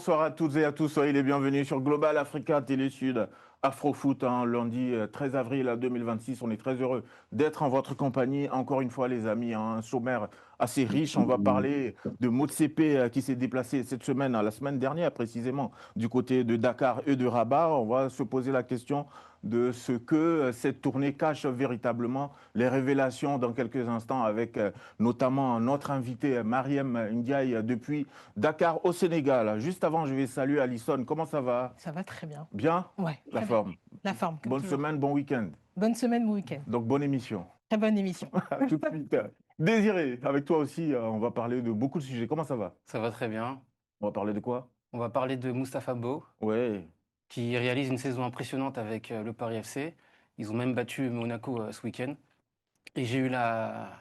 bonsoir à toutes et à tous. Soyez les bienvenus sur Global Africa Télé Sud Afrofoot, lundi 13 avril 2026. On est très heureux d'être en votre compagnie. Encore une fois, les amis, un sommaire assez riche. On va parler de Motsepe qui s'est déplacé cette semaine, la semaine dernière précisément, du côté de Dakar et de Rabat. On va se poser la question de ce que cette tournée cache véritablement, les révélations dans quelques instants avec notamment notre invité Mariem Ndiaye depuis Dakar au Sénégal. Juste avant, je vais saluer Alison. Comment ça va? Ça va très bien. Bien? Ouais, La très bien. forme. La forme, comme Bonne toujours. semaine, bon week-end. Bonne semaine, bon week-end. Donc, bonne émission. Très bonne émission. À tout de suite. Désiré, avec toi aussi, on va parler de beaucoup de sujets. Comment ça va? Ça va très bien. On va parler de quoi? On va parler de Mustapha Bow, Ouais. qui réalise une saison impressionnante avec le Paris FC. Ils ont même battu Monaco ce week-end. Et j'ai eu la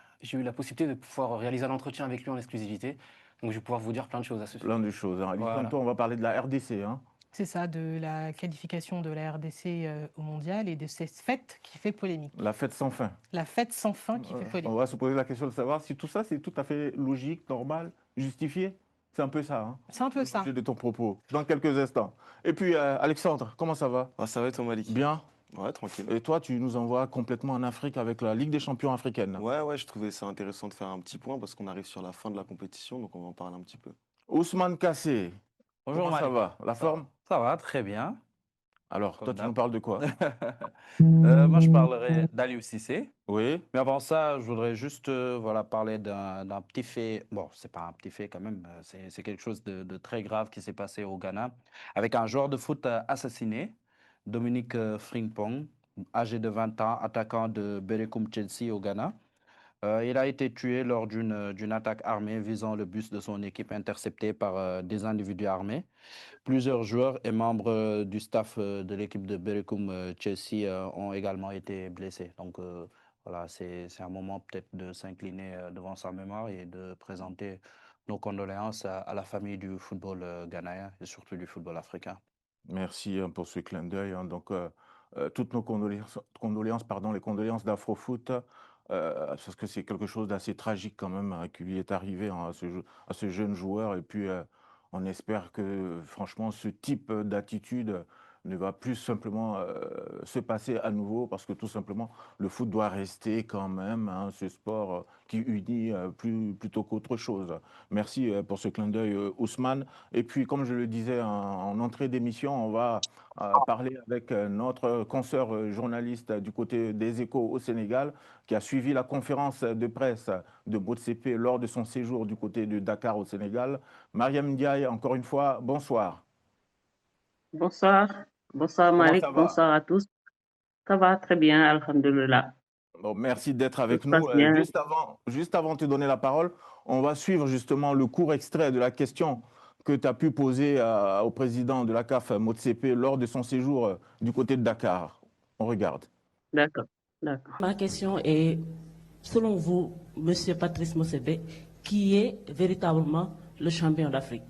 possibilité de pouvoir réaliser un entretien avec lui en exclusivité. Donc je vais pouvoir vous dire plein de choses à ce sujet. Plein de choses. Alison, Voilà. toi, on va parler de la RDC. C'est ça, de la qualification de la RDC au mondial et de cette fête qui fait polémique. La fête sans fin. La fête sans fin qui fait On polémique. va se poser la question de savoir si tout ça, c'est tout à fait logique, normal, justifié. C'est un peu ça. C'est un peu ça. L'objet de ton propos. Dans quelques instants. Et puis, Alexandre, comment ça va? Ah, ça va et toi, Malik? Bien. Ouais, tranquille. Et toi, tu nous envoies complètement en Afrique avec la Ligue des champions africaine. Ouais, je trouvais ça intéressant de faire un petit point parce qu'on arrive sur la fin de la compétition, donc on va en parler un petit peu. Ousmane Kassé, Bonjour comment ça Malik. va? La forme? Ça va, très bien. Alors, Comme toi, tu d'hab. nous parles de quoi? Moi, je parlerai d'Aliou Cissé. Oui. Mais avant ça, je voudrais juste voilà, parler d'un petit fait. Bon, c'est pas un petit fait quand même. C'est quelque chose de très grave qui s'est passé au Ghana avec un joueur de foot assassiné, Dominique Frimpong, âgé de 20 ans, attaquant de Berekum Chelsea au Ghana. Il a été tué lors d'une attaque armée visant le bus de son équipe intercepté par des individus armés. Plusieurs joueurs et membres du staff de l'équipe de Berekum Chelsea ont également été blessés. Donc voilà, c'est un moment peut-être de s'incliner devant sa mémoire et de présenter nos condoléances à la famille du football ghanéen et surtout du football africain. Merci pour ce clin d'œil. Donc, toutes nos pardon, les condoléances d'Afrofoot, parce que c'est quelque chose d'assez tragique quand même qui lui est arrivé à ce jeune joueur. Et puis, on espère que, franchement, ce type d'attitude ne va plus simplement se passer à nouveau, parce que tout simplement, le foot doit rester quand même ce sport qui unit plutôt qu'autre chose. Merci pour ce clin d'œil, Ousmane. Et puis, comme je le disais en entrée d'émission, on va parler avec notre consoeur journaliste du côté des Échos au Sénégal, qui a suivi la conférence de presse de Motsepe lors de son séjour du côté de Dakar au Sénégal. Mariam Ndiaye, encore une fois, bonsoir. Bonsoir, bonsoir Comment Malik, ça va? bonsoir à tous. Ça va très bien, alhamdulillah. Bon, merci d'être Tout avec se nous. passe bien. Juste avant de te donner la parole, on va suivre justement le court extrait de la question que tu as pu poser au président de la CAF, Motsepe, lors de son séjour du côté de Dakar. On regarde. D'accord, d'accord. Ma question est, selon vous, Monsieur Patrice Motsepe, qui est véritablement le champion d'Afrique?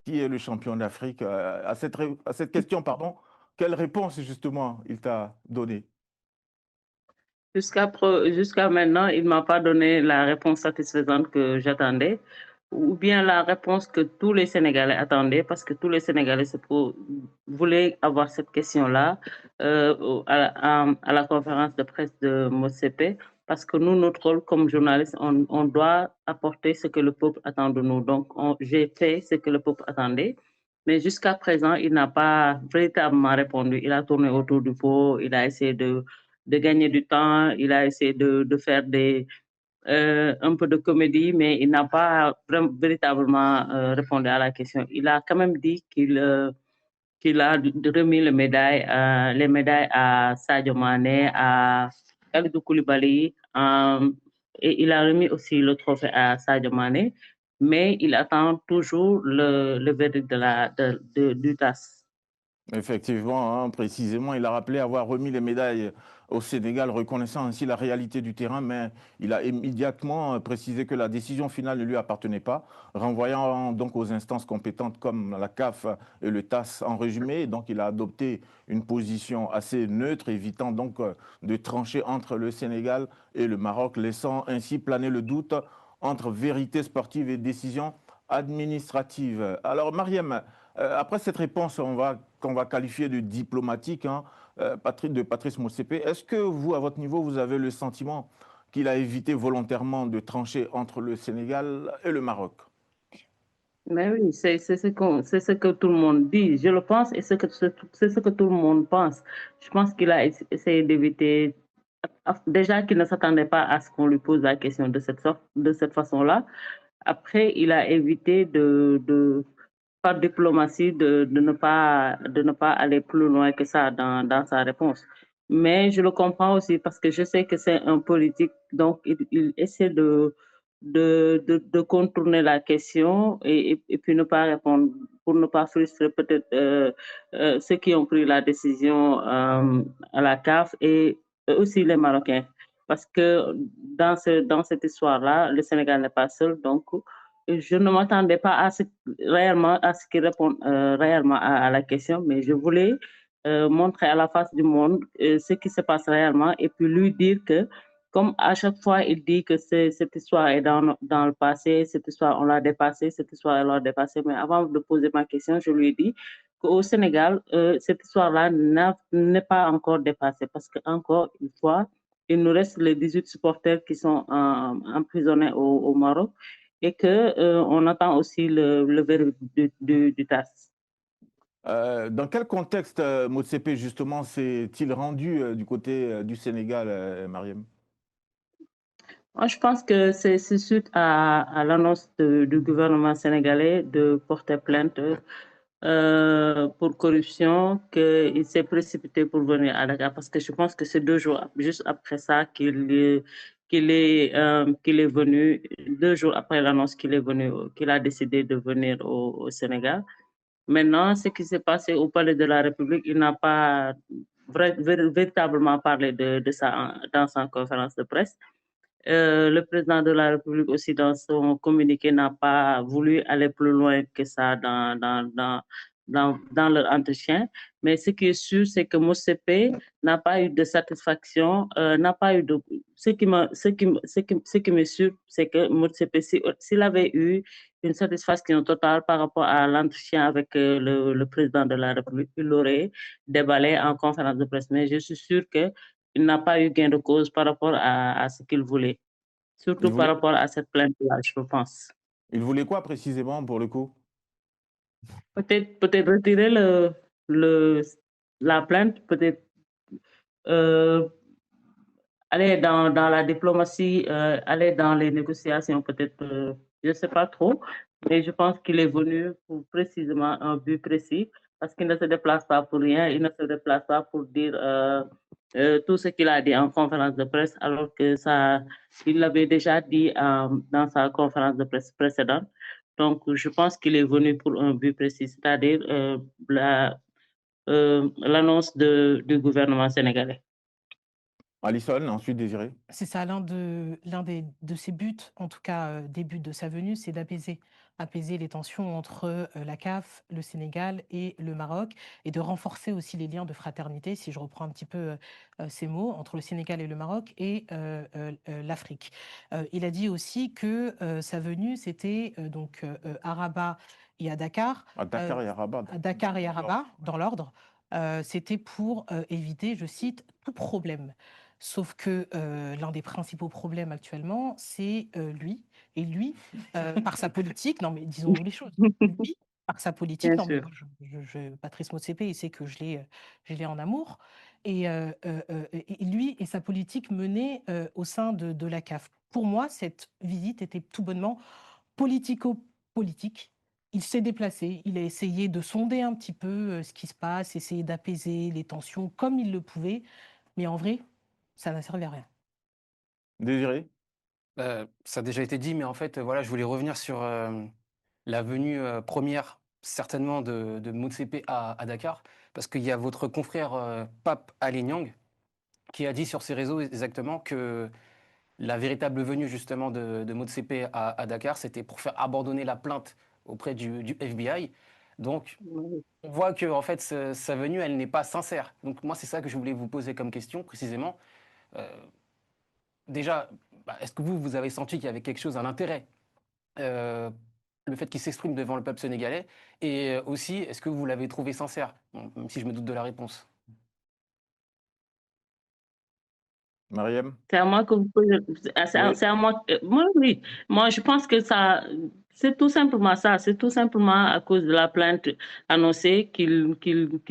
Qui est le champion d'Afrique? À cette question, pardon, quelle réponse justement il t'a donnée? Jusqu'à maintenant, il ne m'a pas donné la réponse satisfaisante que j'attendais, ou bien la réponse que tous les Sénégalais attendaient, parce que tous les Sénégalais voulaient avoir cette question-là à la conférence de presse de Motsepe, parce que nous, notre rôle comme journaliste, on doit apporter ce que le peuple attend de nous. Donc, j'ai fait ce que le peuple attendait. Mais jusqu'à présent, il n'a pas véritablement répondu. Il a tourné autour du pot, il a essayé de gagner du temps, il a essayé de faire un peu de comédie, mais il n'a pas véritablement répondu à la question. Il a quand même dit qu'il a remis les médailles à Sadio Mané, à Kalidou Koulibaly, et il a remis aussi le trophée à Sadio Mané, mais il attend toujours le verdict du TAS. Effectivement, précisément, il a rappelé avoir remis les médailles au Sénégal, reconnaissant ainsi la réalité du terrain, mais il a immédiatement précisé que la décision finale ne lui appartenait pas, renvoyant donc aux instances compétentes comme la CAF et le TAS en résumé. Donc il a adopté une position assez neutre, évitant donc de trancher entre le Sénégal et le Maroc, laissant ainsi planer le doute entre vérité sportive et décision administrative. Alors, Mariam, après cette réponse, qu'on va qualifier de diplomatique, hein, de Patrice Motsepe, est-ce que vous, à votre niveau, vous avez le sentiment qu'il a évité volontairement de trancher entre le Sénégal et le Maroc? Mais oui, c'est ce que tout le monde dit. Je le pense et c'est ce que tout le monde pense. Je pense qu'il a essayé d'éviter, déjà qu'il ne s'attendait pas à ce qu'on lui pose la question de cette sorte, de cette façon-là. Après, il a évité par diplomatie, de ne pas aller plus loin que ça dans sa réponse. Mais je le comprends aussi parce que je sais que c'est un politique, donc il essaie de contourner la question et puis ne pas répondre pour ne pas frustrer peut-être ceux qui ont pris la décision à la CAF et aussi les Marocains. Parce que dans cette histoire-là, le Sénégal n'est pas seul, donc je ne m'attendais pas réellement à ce qu'il réponde réellement à la question, mais je voulais montrer à la face du monde ce qui se passe réellement et puis lui dire que, comme à chaque fois il dit que cette histoire est dans le passé, cette histoire on l'a dépassée, cette histoire on l'a dépassée, mais avant de poser ma question, je lui ai dit qu'au Sénégal, cette histoire-là n'est pas encore dépassée parce qu'encore une fois, il nous reste les 18 supporters qui sont emprisonnés au Maroc et que on attend aussi le verdict du TAS. Dans quel contexte Motsepe, justement, s'est-il rendu du côté du Sénégal, Mariam? Moi, je pense que c'est suite à l'annonce du gouvernement sénégalais de porter plainte pour corruption qu'il s'est précipité pour venir à Dakar parce que je pense que c'est 2 jours juste après ça qu'il est venu, 2 jours après l'annonce qu'il est venu, qu'il a décidé de venir au Sénégal. Maintenant, ce qui s'est passé au Palais de la République, il n'a pas véritablement parlé de ça dans sa conférence de presse. Le président de la République aussi, dans son communiqué, n'a pas voulu aller plus loin que ça dans leur entretien. Mais ce qui est sûr, c'est que Motsepe n'a pas eu de satisfaction, n'a pas eu de. Ce qui m'est sûr, c'est que Motsepe, s'il avait eu une satisfaction totale par rapport à l'entretien avec le président de la République, il l'aurait déballé en conférence de presse. Mais je suis sûr que il n'a pas eu gain de cause par rapport à ce qu'il voulait, Il surtout par voulait, rapport à cette plainte-là, je pense. il voulait quoi précisément pour le coup? Peut-être retirer le, la plainte, peut-être euh, aller dans la diplomatie, aller dans les négociations, peut-être, je ne sais pas trop, mais je pense qu'il est venu pour précisément un but précis, parce qu'il ne se déplace pas pour rien, il ne se déplace pas pour dire tout ce qu'il a dit en conférence de presse, alors que ça, il l'avait déjà dit dans sa conférence de presse précédente. Donc, je pense qu'il est venu pour un but précis, c'est-à-dire l'annonce du gouvernement sénégalais. Alison, ensuite Désiré. C'est ça, de ses buts, en tout cas des buts de sa venue, c'est apaiser les tensions entre la CAF, le Sénégal et le Maroc, et de renforcer aussi les liens de fraternité, si je reprends un petit peu ces mots, entre le Sénégal et le Maroc et l'Afrique. Il a dit aussi que sa venue, c'était donc à Rabat et à Dakar. À Dakar et à Rabat. À Dakar et à Rabat, dans l'ordre. C'était pour éviter, je cite, tout problème. Sauf que l'un des principaux problèmes actuellement, c'est lui. Et lui, par sa politique, non mais disons-nous les choses, lui, par sa politique, Bien non mais sûr. moi, Patrice Motsepe, il sait que je l'ai en amour. Et lui et sa politique menée au sein de la CAF. Pour moi, cette visite était tout bonnement politico-politique. Il s'est déplacé, il a essayé de sonder un petit peu ce qui se passe, essayer d'apaiser les tensions comme il le pouvait. Mais en vrai, ça n'a servi à rien. Désiré? Ça a déjà été dit, mais en fait, voilà, je voulais revenir sur la venue première, certainement, de Motsepe à Dakar, parce qu'il y a votre confrère Pape Alé Niang qui a dit sur ses réseaux exactement que la véritable venue justement de Motsepe à Dakar, c'était pour faire abandonner la plainte auprès du FBI. Donc, on voit que en fait, sa venue, elle n'est pas sincère. Donc, moi, c'est ça que je voulais vous poser comme question précisément. Euh, déjà, est-ce que vous avez senti qu'il y avait quelque chose, un intérêt, euh, le fait qu'il s'exprime devant le peuple sénégalais, et aussi, est-ce que vous l'avez trouvé sincère? Bon, même si je me doute de la réponse. Mariam? C'est à moi que vous posez. Oui. C'est à moi. Moi, oui. Moi, je pense que ça, c'est tout simplement ça. C'est tout simplement à cause de la plainte annoncée qu'il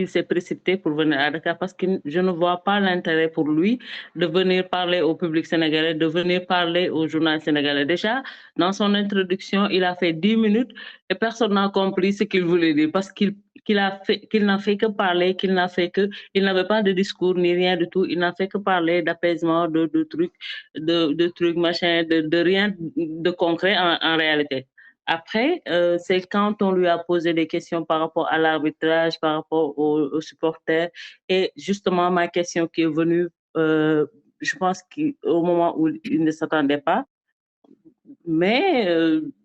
s'est précipité pour venir à Dakar parce que je ne vois pas l'intérêt pour lui de venir parler au public sénégalais, de venir parler au journal sénégalais. Déjà, dans son introduction, il a fait 10 minutes et personne n'a compris ce qu'il voulait dire parce qu'il n'a fait que parler, il n'avait pas de discours ni rien du tout. Il n'a fait que parler d'apaisement, de trucs, machin, de rien de concret en réalité. Après, c'est quand on lui a posé des questions par rapport à l'arbitrage, par rapport aux supporters, et justement ma question qui est venue, je pense qu'au moment où il ne s'attendait pas, mais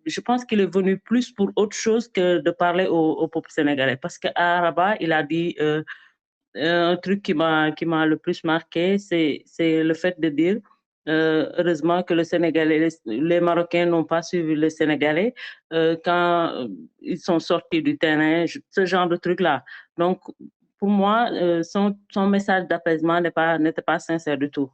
je pense qu'il est venu plus pour autre chose que de parler au peuple sénégalais. Parce qu'à Rabat, il a dit un truc qui m'a le plus marqué, c'est le fait de dire heureusement que le Sénégalais, les Marocains n'ont pas suivi les Sénégalais quand ils sont sortis du terrain, ce genre de truc-là. Donc, pour moi, son message d'apaisement n'était pas sincère du tout.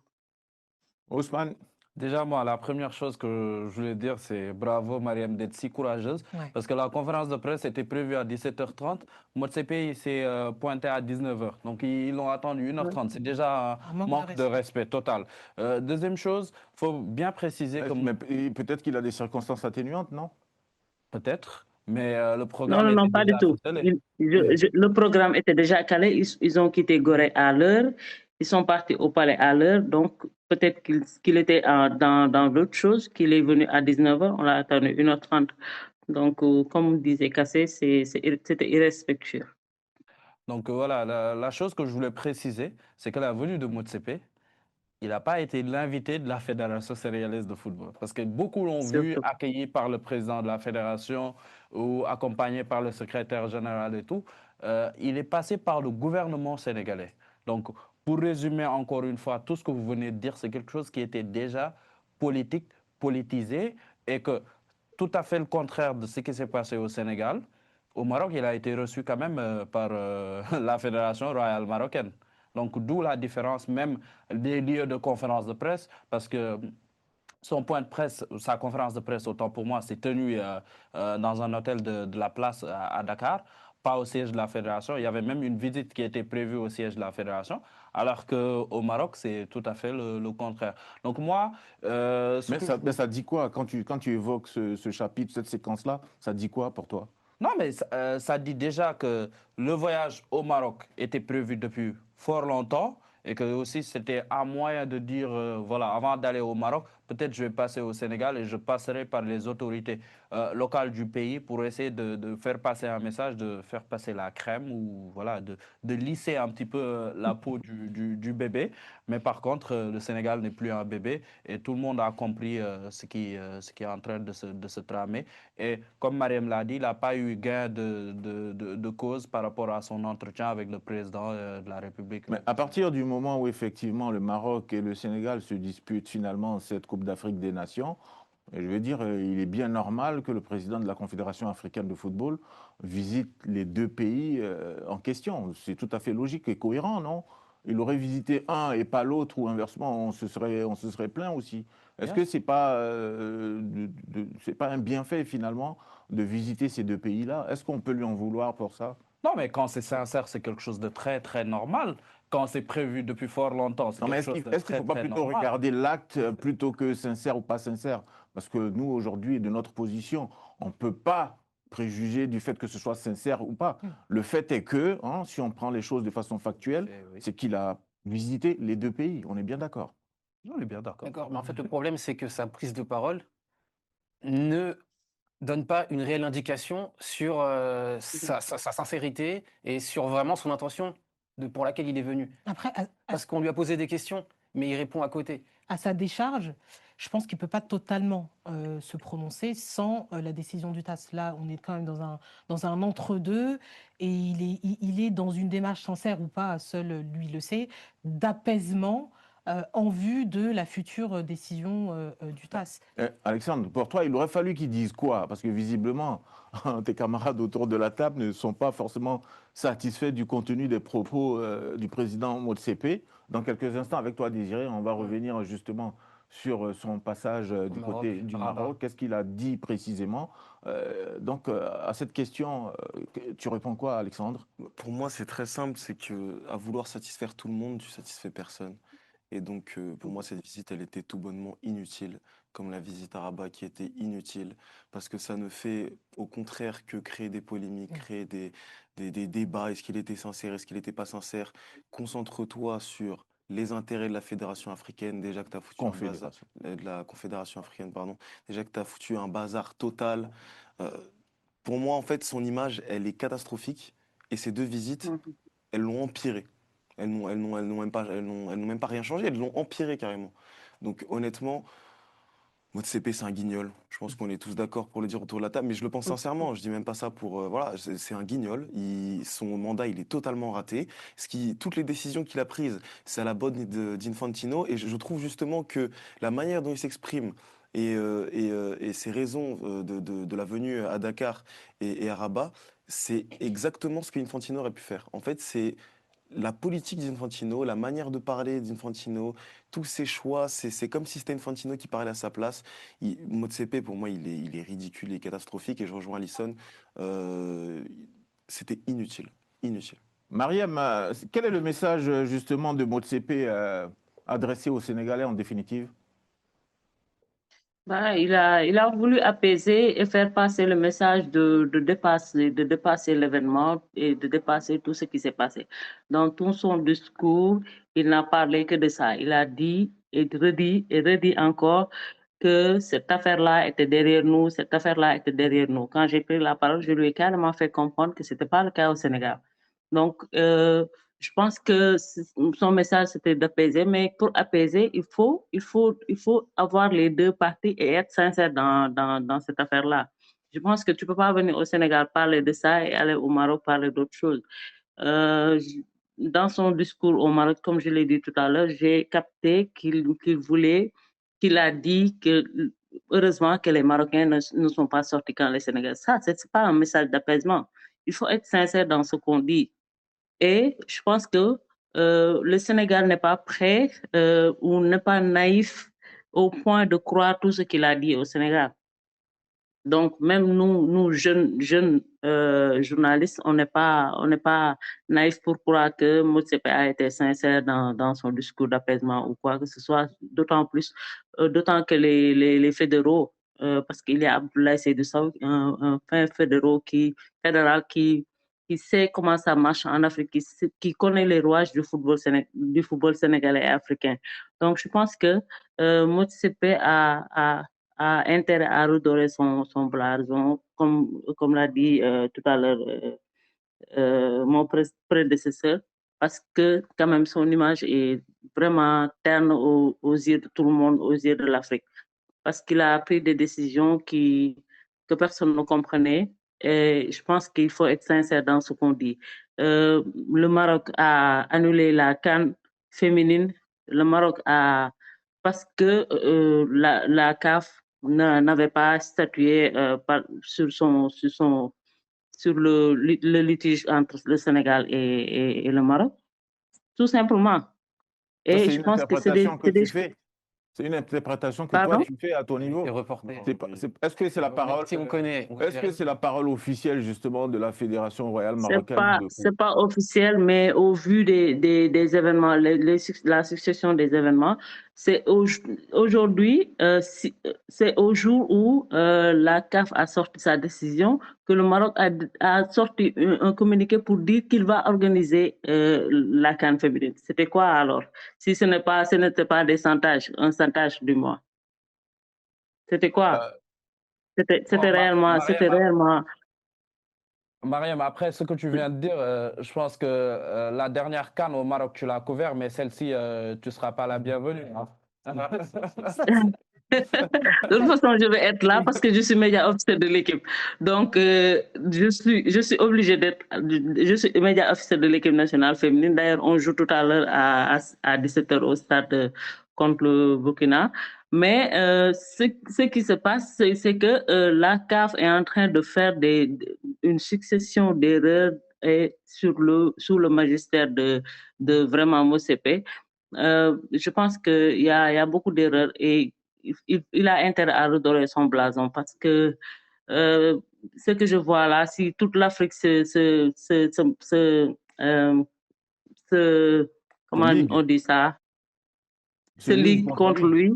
Ousmane? Déjà, moi, la première chose que je voulais dire, c'est bravo, Mariam, d'être si courageuse. Ouais. Parce que la conférence de presse était prévue à 17h30. Motsepe, il s'est pointé à 19h. Donc, ils l'ont attendu 1h30. C'est déjà un Un manque de manque de respect. respect total. Deuxième chose, il faut bien préciser que Mais peut-être qu'il a des circonstances atténuantes, non? peut-être, mais le Non, programme non, était non, pas du déjà tout. ficelé. Le programme était déjà calé. Ils ont quitté Gorée à l'heure. Ils sont partis au palais à l'heure. Donc, peut-être qu'il était dans d'autres choses, qu'il est venu à 19h. On l'a attendu 1h30. Donc, comme disait Cassé, c'était irrespectueux. Donc voilà, la chose que je voulais préciser, c'est que la venue de Motsepe, il n'a pas été l'invité de la Fédération sénégalaise de football. Parce que beaucoup l'ont vu Surtout. accueilli par le président de la fédération ou accompagné par le secrétaire général et tout. Il est passé par le gouvernement sénégalais. Donc, pour résumer encore une fois, tout ce que vous venez de dire, c'est quelque chose qui était déjà politique, politisé et que tout à fait le contraire de ce qui s'est passé au Sénégal. Au Maroc, il a été reçu quand même par la Fédération royale marocaine. Donc, d'où la différence même des lieux de conférence de presse, parce que son point de presse, sa conférence de presse, autant pour moi, s'est tenue dans un hôtel de la place à Dakar, pas au siège de la fédération. Il y avait même une visite qui était prévue au siège de la fédération, alors qu'au Maroc, c'est tout à fait le contraire. Donc moi, Mais ça dit quoi? Quand tu évoques ce chapitre, cette séquence-là, ça dit quoi pour toi? Non, mais ça dit déjà que le voyage au Maroc était prévu depuis fort longtemps et que aussi c'était un moyen de dire, voilà, avant d'aller au Maroc, peut-être je vais passer au Sénégal et je passerai par les autorités locales du pays pour essayer de faire passer un message, de faire passer la crème ou voilà, de lisser un petit peu la peau du bébé. Mais par contre, le Sénégal n'est plus un bébé et tout le monde a compris ce qui est en train de se tramer. Et comme Mariam l'a dit, il n'a pas eu gain de cause par rapport à son entretien avec le président de la République. Mais à partir du moment où effectivement le Maroc et le Sénégal se disputent finalement cette Coupe d'Afrique des Nations, je veux dire, il est bien normal que le président de la Confédération africaine de football visite les deux pays en question. C'est tout à fait logique et cohérent, non? Il aurait visité un et pas l'autre, ou inversement, on se serait plaint aussi. Est-ce que Yes. c'est pas un bienfait finalement de visiter ces deux pays-là? Est-ce qu'on peut lui en vouloir pour ça? Non, mais quand c'est sincère, c'est quelque chose de très, très normal. Quand c'est prévu depuis fort longtemps, c'est Non, mais quelque chose de est-ce qu'il ne très, faut pas très plutôt normal. regarder l'acte plutôt que sincère ou pas sincère? Parce que nous, aujourd'hui, de notre position, on ne peut pas préjuger du fait que ce soit sincère ou pas. Le fait est que, hein, si on prend les choses de façon factuelle, Oui. c'est qu'il a visité les deux pays. On est bien d'accord. On est bien d'accord. D'accord, mais en fait, le problème, c'est que sa prise de parole ne donne pas une réelle indication sur sa sincérité et sur vraiment son intention pour laquelle il est venu. Après, Parce qu'on lui a posé des questions, mais il répond à côté. à sa décharge, je pense qu'il ne peut pas totalement se prononcer sans la décision du TAS. Là, on est quand même dans un entre-deux et il est dans une démarche sincère ou pas, seul lui le sait, d'apaisement en vue de la future décision du TAS. Alexandre, pour toi, il aurait fallu qu'ils disent quoi? Parce que visiblement, tes camarades autour de la table ne sont pas forcément satisfaits du contenu des propos du président Motsepe. Dans quelques instants, avec toi, Désiré, on va revenir justement sur son passage du Maroc, côté du Rabat. Maroc. Qu'est-ce qu'il a dit précisément? Donc, à cette question, tu réponds quoi, Alexandre? Pour moi, c'est très simple, c'est que à vouloir satisfaire tout le monde, tu satisfais personne. Et donc, pour moi, cette visite, elle était tout bonnement inutile, comme la visite à Rabat qui était inutile, parce que ça ne fait au contraire que créer des polémiques, créer des débats. Est-ce qu'il était sincère, est-ce qu'il n'était pas sincère? Concentre-toi sur les intérêts de la Fédération africaine, déjà que tu as foutu un bazar, Confédération. de la Confédération africaine, pardon, déjà que tu as foutu un bazar total. Euh, pour moi, en fait, son image, elle est catastrophique, et ces deux visites, elles l'ont empiré. Elles n'ont même pas rien changé, elles l'ont empiré carrément. Donc honnêtement, Motsepe, c'est un guignol. Je pense qu'on est tous d'accord pour le dire autour de la table, mais je le pense sincèrement. Je dis même pas ça pour voilà, c'est un guignol. Son mandat, il est totalement raté. Toutes les décisions qu'il a prises, c'est à la bonne d'Infantino, et je trouve justement que la manière dont il s'exprime et ses raisons de la venue à Dakar et à Rabat, c'est exactement ce que Infantino aurait pu faire. En fait, c'est la politique d'Infantino, la manière de parler d'Infantino, tous ses choix, c'est comme si c'était Infantino qui parlait à sa place. Motsepe, pour moi, il est ridicule, il est catastrophique, et je rejoins Alisson. Euh, C'était inutile, inutile. Mariam, quel est le message justement de Motsepe adressé aux Sénégalais en définitive? Bah, il a voulu apaiser et faire passer le message de dépasser l'événement et de dépasser tout ce qui s'est passé. Dans tout son discours, il n'a parlé que de ça. Il a dit et redit encore que cette affaire-là était derrière nous, cette affaire-là était derrière nous. Quand j'ai pris la parole, je lui ai carrément fait comprendre que ce n'était pas le cas au Sénégal. Donc, je pense que son message, c'était d'apaiser, mais pour apaiser, il faut avoir les deux parties et être sincère dans cette affaire-là. Je pense que tu ne peux pas venir au Sénégal parler de ça et aller au Maroc parler d'autre chose. Euh, dans son discours au Maroc, comme je l'ai dit tout à l'heure, j'ai capté qu'il a dit que heureusement que les Marocains ne sont pas sortis quand les Sénégalais. Ça, c'est pas un message d'apaisement. Il faut être sincère dans ce qu'on dit. Et je pense que le Sénégal n'est pas prêt ou n'est pas naïf au point de croire tout ce qu'il a dit au Sénégal. Donc, même nous jeunes journalistes, on n'est pas naïfs pour croire que Motsepe a été sincère dans son discours d'apaisement ou quoi que ce soit, d'autant d'autant que les fédéraux, parce qu'il y a Abdoulaye Seydou Sow, un fin fédéral qui sait comment ça marche en Afrique, qui connaît les rouages du football sénégalais et africain. Donc, je pense que Motsepe a intérêt à redorer son blason, comme l'a dit tout à l'heure mon prédécesseur, parce que quand même son image est vraiment terne aux yeux de tout le monde, aux yeux de l'Afrique, parce qu'il a pris des décisions que personne ne comprenait. Et je pense qu'il faut être sincère dans ce qu'on dit. Le Maroc a annulé la CAN féminine. Le Maroc a parce que la CAF n'avait pas statué sur le litige entre le Sénégal et le Maroc, tout simplement. Ça, Et c'est je une pense que interprétation que tu des fais. C'est une interprétation que toi pardon? tu fais à ton niveau. C'est reporté. Est-ce que c'est la parole? Si on connaît. Est-ce que c'est la parole officielle justement de la Fédération royale marocaine de foot? C'est pas officiel, mais au vu des événements, la succession des événements, c'est aujourd'hui, c'est au jour où la CAF a sorti sa décision que le Maroc a sorti un communiqué pour dire qu'il va organiser la CAN féminine. C'était quoi alors? Si ce n'était pas un chantage du mois. C'était quoi? Bon, C'était réellement. Mariam, après ce que tu viens de dire, je pense que la dernière CAN au Maroc, tu l'as couvert, mais celle-ci, tu ne seras pas la bienvenue, hein. De toute façon, je vais être là parce que je suis média officer de l'équipe. Donc, je suis obligée d'être, je suis média officer de l'équipe nationale féminine. D'ailleurs, on joue tout à l'heure à 17h au stade contre le Burkina. Mais ce qui se passe, c'est que la CAF est en train de faire une succession d'erreurs et sous le magistère de vraiment Motsepe. Je pense qu'il y a beaucoup d'erreurs et il a intérêt à redorer son blason parce que euh, ce que je vois là, si toute l'Afrique euh, Se comment on ligue. dit ça, Se se ligue ligue contre contre lui. lui,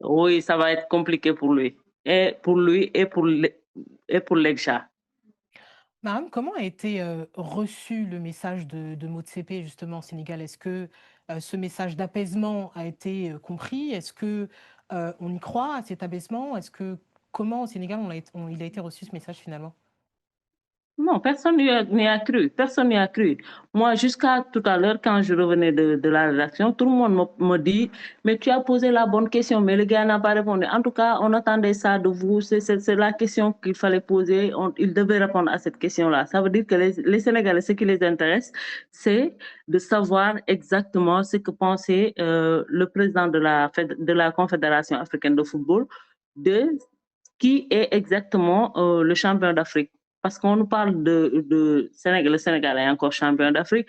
oui, ça va être compliqué pour lui. Et pour lui et pour l'Egsha. Mariam, comment a été reçu le message de Motsepe justement au Sénégal? Est-ce que ce message d'apaisement a été compris? Est-ce que on y croit à cet apaisement? Comment au Sénégal il a été reçu ce message finalement? Non, personne n'y a cru. Personne n'y a cru. Moi, jusqu'à tout à l'heure, quand je revenais de la rédaction, tout le monde me dit, mais tu as posé la bonne question, mais le gars n'a pas répondu. En tout cas, on attendait ça de vous. C'est la question qu'il fallait poser. Il devait répondre à cette question-là. Ça veut dire que les Sénégalais, ce qui les intéresse, c'est de savoir exactement ce que pensait le président de la Confédération africaine de football de qui est exactement le champion d'Afrique. Parce qu'on nous parle de Sénégal, le Sénégal est encore champion d'Afrique,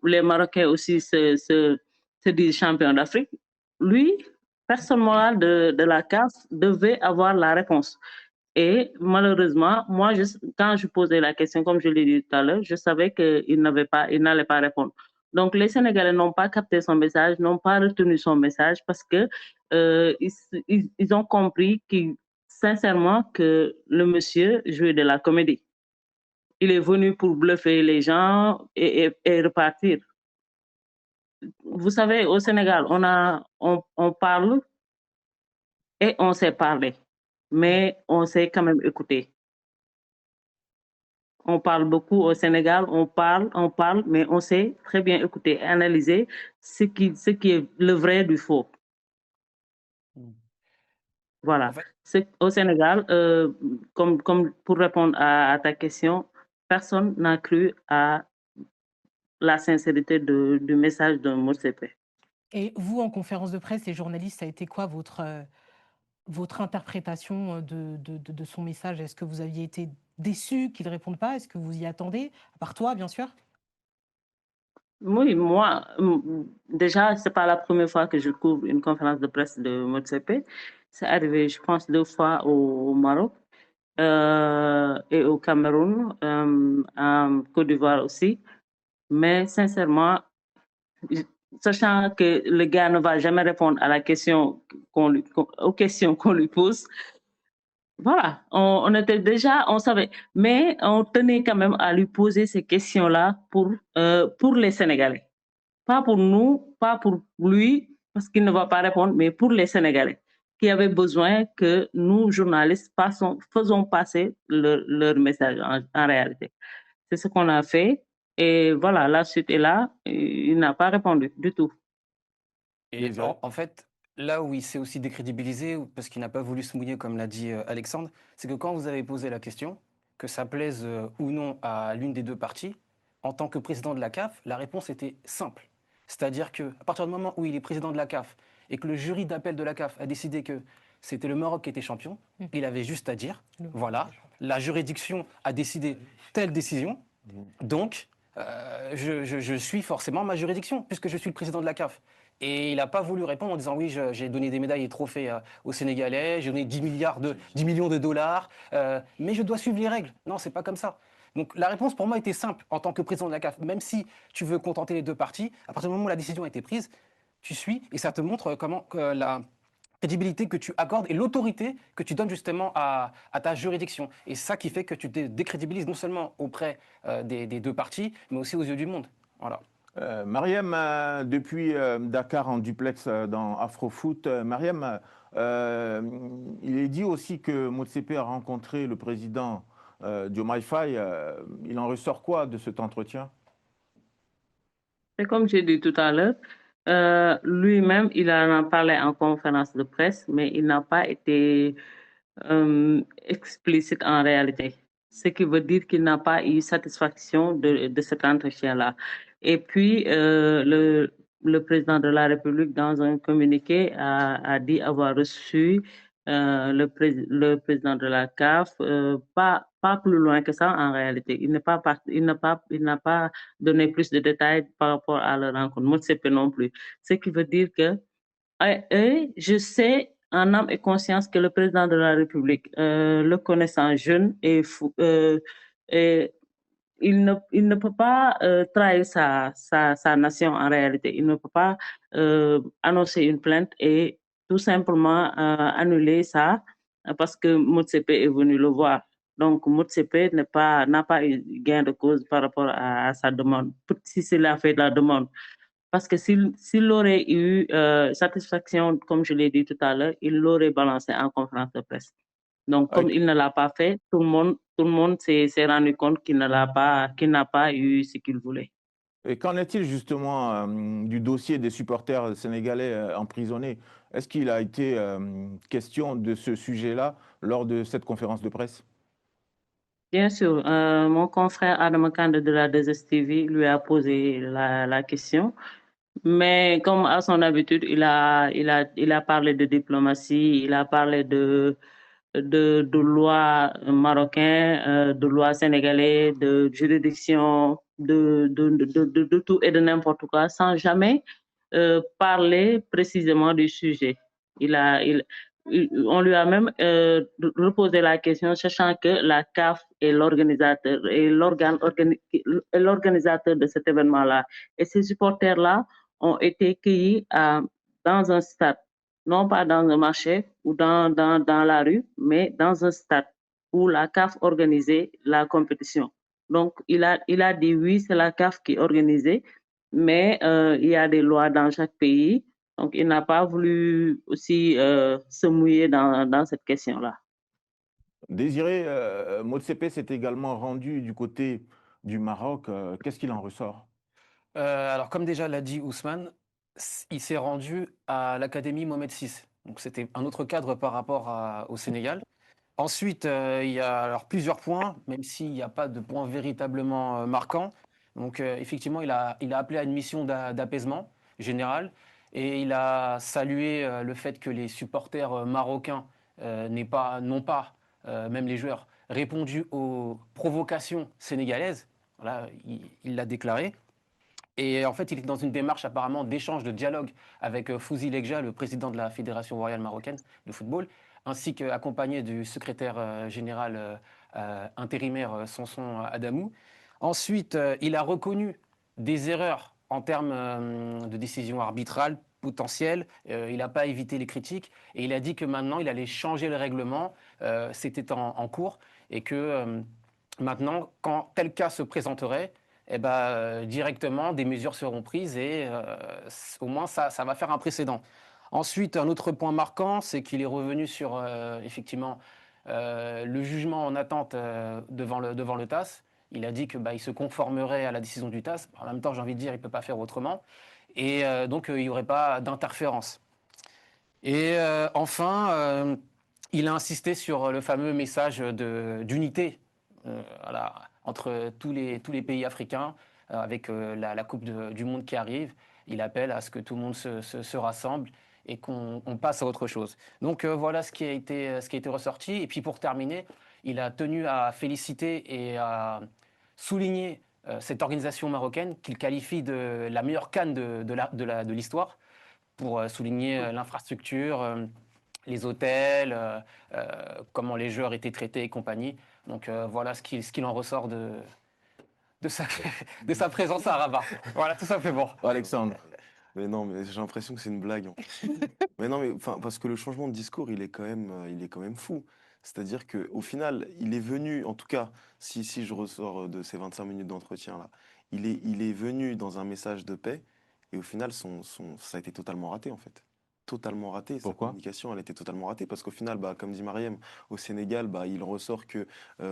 les Marocains aussi se disent champion d'Afrique. Lui, personne morale de la CAF devait avoir la réponse. Et malheureusement, moi, quand je posais la question, comme je l'ai dit tout à l'heure, je savais qu'il n'allait pas répondre. Donc, les Sénégalais n'ont pas capté son message, n'ont pas retenu son message parce que ils ont compris sincèrement que le monsieur jouait de la comédie. Il est venu pour bluffer les gens et repartir. Vous savez, au Sénégal, on parle et on sait parler, mais on sait quand même écouter. On parle beaucoup au Sénégal, on parle, mais on sait très bien écouter, analyser ce qui est le vrai du faux. Voilà. En fait, Au Sénégal, comme pour répondre à ta question, personne n'a cru à la sincérité du message de Motsepe. Et vous, en conférence de presse, les journalistes, ça a été quoi votre interprétation de son message? Est-ce que vous aviez été déçu qu'il ne réponde pas? Est-ce que vous y attendez? À part toi, bien sûr. Oui, moi, déjà, c'est pas la première fois que je couvre une conférence de presse de Motsepe. C'est arrivé, je pense, 2 fois au Maroc et au Cameroun, en Côte d'Ivoire aussi. Mais sincèrement, sachant que le gars ne va jamais répondre à la question aux questions qu'on lui pose, voilà, on était déjà, on savait, mais on tenait quand même à lui poser ces questions-là pour les Sénégalais. Pas pour nous, pas pour lui, parce qu'il ne va pas répondre, mais pour les Sénégalais qui avaient besoin que nous, journalistes, faisons passer leur message en réalité. C'est ce qu'on a fait. Et voilà, la suite est là. Il n'a pas répondu du tout. et en fait, là où il s'est aussi décrédibilisé, parce qu'il n'a pas voulu se mouiller, comme l'a dit Alexandre, c'est que quand vous avez posé la question, que ça plaise ou non à l'une des deux parties, en tant que président de la CAF, la réponse était simple. C'est-à-dire qu'à partir du moment où il est président de la CAF et que le jury d'appel de la CAF a décidé que c'était le Maroc qui était champion, il avait juste à dire, voilà, la juridiction a décidé telle décision, donc je suis forcément ma juridiction, puisque je suis le président de la CAF. Et il n'a pas voulu répondre en disant oui, j'ai donné des médailles et trophées aux Sénégalais, j'ai donné 10 millions de dollars, mais je dois suivre les règles. Non, c'est pas comme ça. Donc la réponse pour moi était simple en tant que président de la CAF. Même si tu veux contenter les deux parties, à partir du moment où la décision a été prise, tu suis et ça te montre comment la crédibilité que tu accordes et l'autorité que tu donnes justement à ta juridiction. Et ça qui fait que tu te décrédibilises non seulement auprès des deux parties, mais aussi aux yeux du monde. Voilà. Mariam, depuis Dakar en duplex dans Afrofoot, Mariam, il est dit aussi que Motsepe a rencontré le président Diomaye Faye, il en ressort quoi de cet entretien? Et comme j'ai dit tout à l'heure, lui-même, il en a parlé en conférence de presse, mais il n'a pas été explicite en réalité. Ce qui veut dire qu'il n'a pas eu satisfaction de cet entretien-là. Et puis, le président de la République, dans un communiqué, a dit avoir reçu le président de la CAF, pas plus loin que ça en réalité. Il n'a pas donné plus de détails par rapport à leur rencontre. Motsepe non plus. Ce qui veut dire que je sais en âme et conscience que le président de la République, le connaissant jeune et fou, et il ne peut pas trahir sa nation en réalité. Il ne peut pas annoncer une plainte et tout simplement annuler ça parce que Motsepe est venu le voir. Donc, Motsepe n'a pas eu gain de cause par rapport à sa demande, si c'est a fait la demande. Parce que s'il aurait eu satisfaction, comme je l'ai dit tout à l'heure, il l'aurait balancé en conférence de presse. Donc, comme il ne l'a pas fait, tout le monde s'est rendu compte qu'il n'a pas eu ce qu'il voulait. Et qu'en est-il justement du dossier des supporters sénégalais emprisonnés? Est-ce qu'il a été question de ce sujet-là lors de cette conférence de presse? Bien sûr, mon confrère Adam Kande de la 2STV lui a posé la question. Mais comme à son habitude, il a parlé de diplomatie, il a parlé de loi marocain, de loi sénégalais, de juridiction, de tout et de n'importe quoi, sans jamais parler précisément du sujet. On lui a même reposé la question, sachant que la CAF est l'organisateur et l'organisateur de cet événement-là. Et ces supporters-là ont été cueillis dans un stade, non pas dans un marché ou dans la rue, mais dans un stade où la CAF organisait la compétition. Donc, il a dit oui, c'est la CAF qui organisait, mais il y a des lois dans chaque pays. Donc, il n'a pas voulu aussi se mouiller dans cette question-là. Désiré Motsepe s'est également rendu du côté du Maroc. Qu'est-ce qu'il en ressort? Alors, comme déjà l'a dit Ousmane, il s'est rendu à l'Académie Mohamed VI. Donc, c'était un autre cadre par rapport au Sénégal. Ensuite, il y a alors plusieurs points, même s'il n'y a pas de points véritablement marquants. Donc, effectivement, il a appelé à une mission d'apaisement général et il a salué le fait que les supporters marocains n'ont pas, même les joueurs, répondu aux provocations sénégalaises. Voilà, il l'a déclaré. Et en fait, il est dans une démarche apparemment d'échange, de dialogue avec Fouzi Legja, le président de la Fédération royale marocaine de football, ainsi qu'accompagné du secrétaire général intérimaire Sanson Adamou. Ensuite, il a reconnu des erreurs en termes de décision arbitrale potentielle. Il n'a pas évité les critiques et il a dit que maintenant, il allait changer le règlement. C'était en cours et que maintenant, quand tel cas se présenterait, eh ben, directement, des mesures seront prises et au moins ça va faire un précédent. Ensuite, un autre point marquant, c'est qu'il est revenu sur effectivement le jugement en attente devant le TAS. Il a dit que il se conformerait à la décision du TAS. En même temps, j'ai envie de dire, il ne peut pas faire autrement. Et donc, il n'y aurait pas d'interférence. Et enfin, il a insisté sur le fameux message d'unité voilà, entre tous les pays africains, avec la Coupe du Monde qui arrive. Il appelle à ce que tout le monde se rassemble et qu'on passe à autre chose. Donc voilà ce qui a été ressorti. Et puis pour terminer, il a tenu à féliciter et à souligner cette organisation marocaine qu'il qualifie de la meilleure CAN de l'histoire, pour souligner l'infrastructure, les hôtels, comment les joueurs étaient traités et compagnie. Donc voilà ce qu'il en ressort de sa présence à Rabat. Voilà, tout simplement. Alexandre. Mais non, mais j'ai l'impression que c'est une blague. Mais non, mais enfin, parce que le changement de discours, il est quand même fou. C'est-à-dire qu'au final, il est venu, en tout cas, si je ressors de ces 25 minutes d'entretien là, il est venu dans un message de paix, et au final, ça a été totalement raté en fait. totalement ratée. Sa Pourquoi? communication, elle était totalement ratée parce qu'au final, comme dit Mariem, au Sénégal, il en ressort que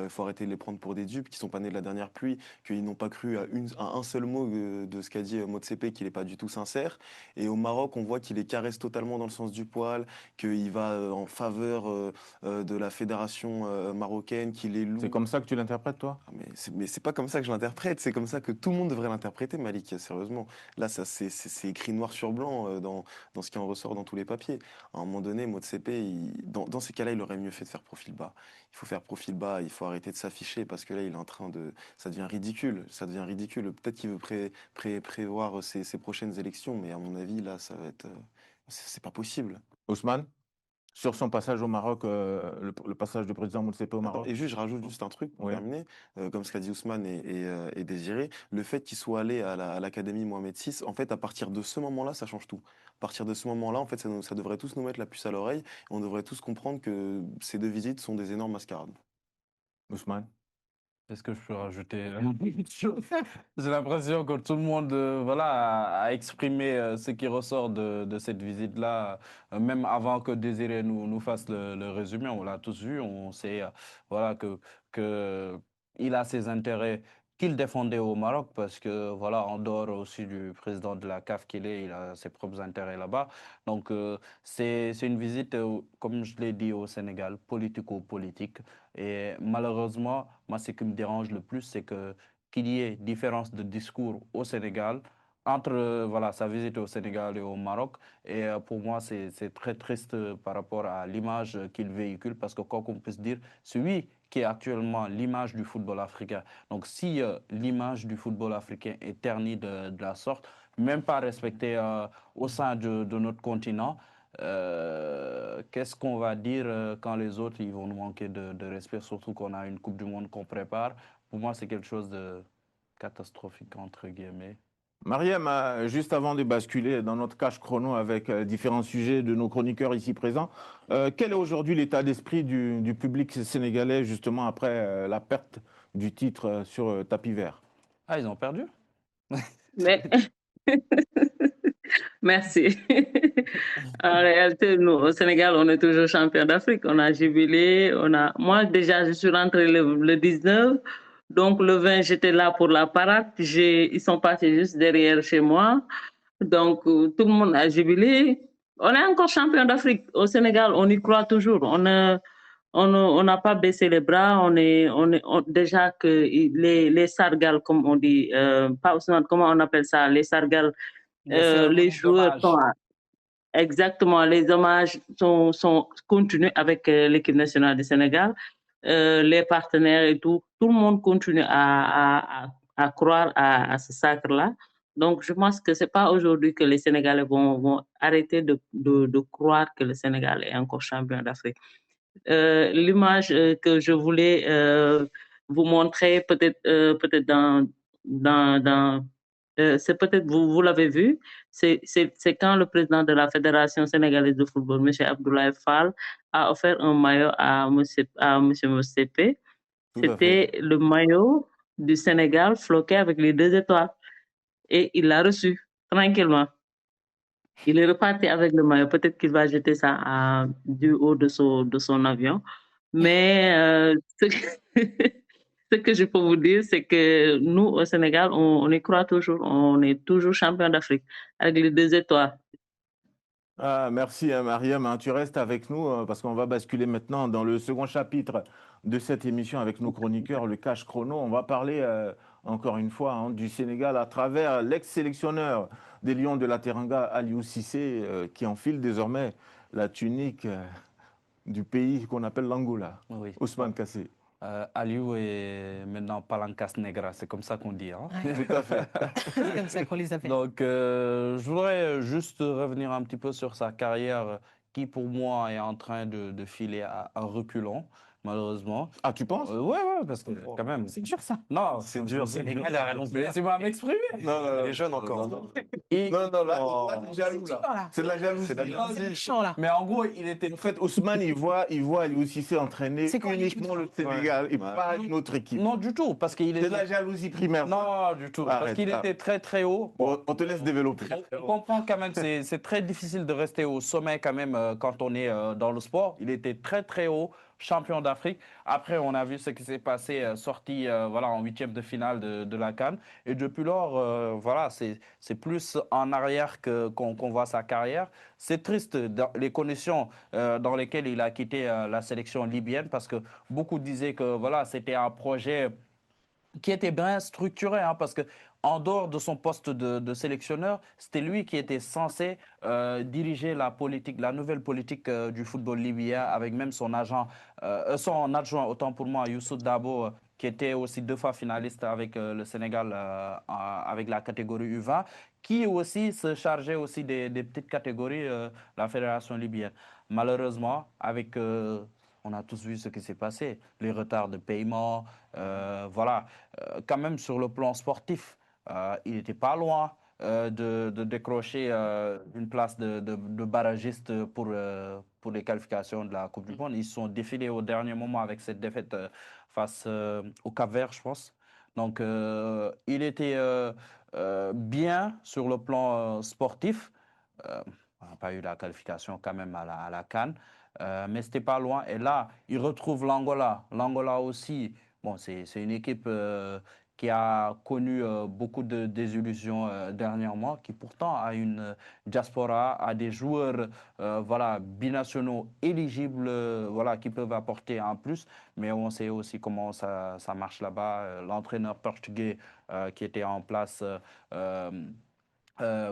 faut arrêter de les prendre pour des dupes, qui sont pas nés de la dernière pluie, qu'ils n'ont pas cru à un seul mot de ce qu'a dit Motsepe, qu'il n'est pas du tout sincère. Et au Maroc, on voit qu'il les caresse totalement dans le sens du poil, qu'il va en faveur de la fédération marocaine, qu'il est C'est loue. comme ça que tu l'interprètes, toi? Ah, mais c'est pas comme ça que je l'interprète, c'est comme ça que tout le monde devrait l'interpréter, Malik, sérieusement. Là, ça, c'est écrit noir sur blanc dans ce qui en ressort dans tous les papiers. À un moment donné, Motsepe, dans ces cas-là, il aurait mieux fait de faire profil bas. Il faut faire profil bas, il faut arrêter de s'afficher parce que là, il est en train de. Ça devient ridicule, ça devient ridicule. Peut-être qu'il veut prévoir ses prochaines élections, mais à mon avis, là, ça va être. C'est pas possible. Ousmane? Sur son passage au Maroc, le passage du président Motsepe au Attends, Maroc? et juste, je rajoute juste un truc pour Oui. terminer, comme ce qu'a dit Ousmane et Désiré, le fait qu'il soit allé à l'Académie Mohamed VI, en fait, à partir de ce moment-là, ça change tout. À partir de ce moment-là, en fait, ça devrait tous nous mettre la puce à l'oreille, et on devrait tous comprendre que ces deux visites sont des énormes mascarades. Ousmane? Est-ce que je peux rajouter une chose? J'ai l'impression que tout le monde voilà, a exprimé ce qui ressort de cette visite-là, même avant que Désiré nous fasse le résumé. On l'a tous vu, on sait voilà, que il a ses intérêts qu'il défendait au Maroc parce que, voilà, en dehors aussi du président de la CAF qu'il est, il a ses propres intérêts là-bas. Donc, c'est une visite, comme je l'ai dit, au Sénégal, politico-politique. Et malheureusement, moi, ce qui me dérange le plus, c'est qu'il y ait différence de discours au Sénégal entre voilà, sa visite au Sénégal et au Maroc. Et pour moi, c'est très triste par rapport à l'image qu'il véhicule, parce que quoi qu'on puisse dire, c'est lui qui est actuellement l'image du football africain. Donc si l'image du football africain est ternie de la sorte, même pas respectée au sein de notre continent, qu'est-ce qu'on va dire quand les autres ils vont nous manquer de respect, surtout qu'on a une Coupe du Monde qu'on prépare? Pour moi, c'est quelque chose de catastrophique, entre guillemets. Mariem, juste avant de basculer dans notre cache chrono avec différents sujets de nos chroniqueurs ici présents, quel est aujourd'hui l'état d'esprit du public sénégalais justement après la perte du titre sur tapis vert? Ah, ils ont perdu? Mais merci. En réalité, nous, au Sénégal, on est toujours champion d'Afrique. On a jubilé. Moi, déjà, je suis rentrée le 19. Donc, le 20, j'étais là pour la parade. Ils sont passés juste derrière chez moi. Donc, tout le monde a jubilé. On est encore champion d'Afrique. Au Sénégal, on y croit toujours. On n'a pas baissé les bras. Déjà que les sargals, comme on dit, pas Ousmane, comment on appelle ça, les sargals, Des cérémonies les joueurs d'hommage. sont exactement, les hommages sont continus avec l'équipe nationale du Sénégal, les partenaires et tout le monde continue à croire à ce sacre-là. Donc, je pense que c'est pas aujourd'hui que les Sénégalais vont arrêter de croire que le Sénégal est encore champion d'Afrique. L'image que je voulais vous montrer, peut-être c'est peut-être vous l'avez vu, c'est quand le président de la Fédération sénégalaise de football, M. Abdoulaye Fall, a offert un maillot à monsieur Motsepe. Tout à fait. C'était le maillot du Sénégal floqué avec les 2 étoiles. Et il l'a reçu tranquillement. Il est reparti avec le maillot. Peut-être qu'il va jeter ça du haut de son avion. Mais ce que je peux vous dire, c'est que nous, au Sénégal, on y croit toujours. On est toujours champion d'Afrique avec les 2 étoiles. Ah, merci Mariem, hein, tu restes avec nous parce qu'on va basculer maintenant dans le second chapitre de cette émission avec nos chroniqueurs, le Cash Chrono. On va parler encore une fois hein, du Sénégal à travers l'ex-sélectionneur des Lions de la Teranga, Aliou Cissé, qui enfile désormais la tunique du pays qu'on appelle l'Angola. Oui. Ousmane Kassé. Aliou est maintenant Palancas Negra, c'est comme ça qu'on dit. Hein? Ouais. Tout à fait. C'est comme ça qu'on les appelle. Donc, je voudrais juste revenir un petit peu sur sa carrière qui, pour moi, est en train de filer à reculons, malheureusement. Ah, tu penses? Ouais, parce que quand même. C'est dur ça. Non, C'est dur, c'est dur. Laissez-moi m'exprimer. Non, Il est jeune encore. Et, Non, là, Oh. là, t'es jaloux, là. Voilà. C'est de la jalousie. C'est de la Oh, jalousie. méchant, là. mais en gros, il était. En fait, Ousmane, il voit lui aussi s'entraîner C'est quoi l'équipe uniquement de le Sénégal et Ouais. pas une autre équipe. Non, du tout, parce qu'il C'est de était. la jalousie primaire. Non, du tout, parce Arrête, qu'il arrête. était très très haut. Bon, On te laisse développer. on comprend quand même, c'est très difficile de rester au sommet quand même quand on est dans le sport. Il était très très haut, champion d'Afrique. Après, on a vu ce qui s'est passé, sorti voilà, en huitième de finale de la CAN. Et depuis lors, voilà, c'est plus en arrière qu'on voit sa carrière. C'est triste les conditions dans lesquelles il a quitté la sélection libyenne parce que beaucoup disaient que voilà, c'était un projet qui était bien structuré, hein, parce que en dehors de son poste de sélectionneur, c'était lui qui était censé diriger la politique, la nouvelle politique du football libyen, avec même son adjoint, autant pour moi, Youssouf Dabo, qui était aussi 2 fois finaliste avec le Sénégal avec la catégorie U20, qui aussi se chargeait aussi des petites catégories, la fédération libyenne. Malheureusement, on a tous vu ce qui s'est passé, les retards de paiement, voilà. Quand même sur le plan sportif, il n'était pas loin de décrocher une place de barragiste pour les qualifications de la Coupe du Monde. Ils se sont défilés au dernier moment avec cette défaite face au Cap-Vert, je pense. Donc, il était bien sur le plan sportif. On n'a pas eu la qualification quand même à la CAN, mais c'était pas loin. Et là, il retrouve l'Angola. L'Angola aussi, bon, c'est une équipe qui a connu beaucoup de désillusions dernièrement, qui pourtant a une diaspora, a des joueurs voilà, binationaux éligibles, voilà, qui peuvent apporter un plus. Mais on sait aussi comment ça marche là-bas. L'entraîneur portugais qui était en place.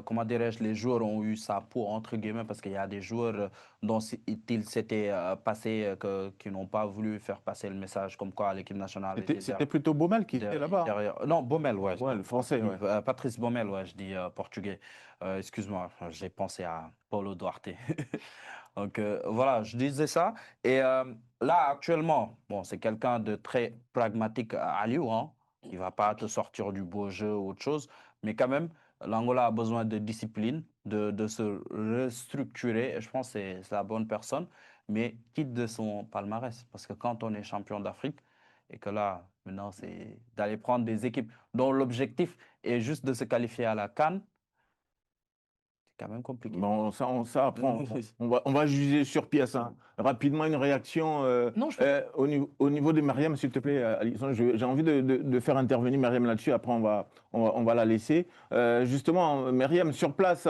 Comment dirais-je, les joueurs ont eu sa peau entre guillemets parce qu'il y a des joueurs dont il s'était passé qui n'ont pas voulu faire passer le message comme quoi l'équipe nationale était C'était plutôt Baumel qui était là-bas. derrière. Non, Baumel, ouais. Ouais, le français, ouais. Patrice Baumel, ouais, je dis portugais. Excuse-moi, j'ai pensé à Paulo Duarte. Donc voilà, je disais ça. Et là, actuellement, bon, c'est quelqu'un de très pragmatique à Lyon, hein. Il ne va pas te sortir du beau jeu ou autre chose, mais quand même, l'Angola a besoin de discipline, de se restructurer. Et je pense que c'est la bonne personne, mais quitte de son palmarès. Parce que quand on est champion d'Afrique, et que là, maintenant, c'est d'aller prendre des équipes dont l'objectif est juste de se qualifier à la CAN, c'est quand même compliqué. Bon, ça après, on va juger sur pièce, hein. Rapidement, une réaction Non, je pense au niveau de Mariam, s'il te plaît, Alison. J'ai envie de faire intervenir Mariam là-dessus. Après, on va la laisser. Justement, Mariam, sur place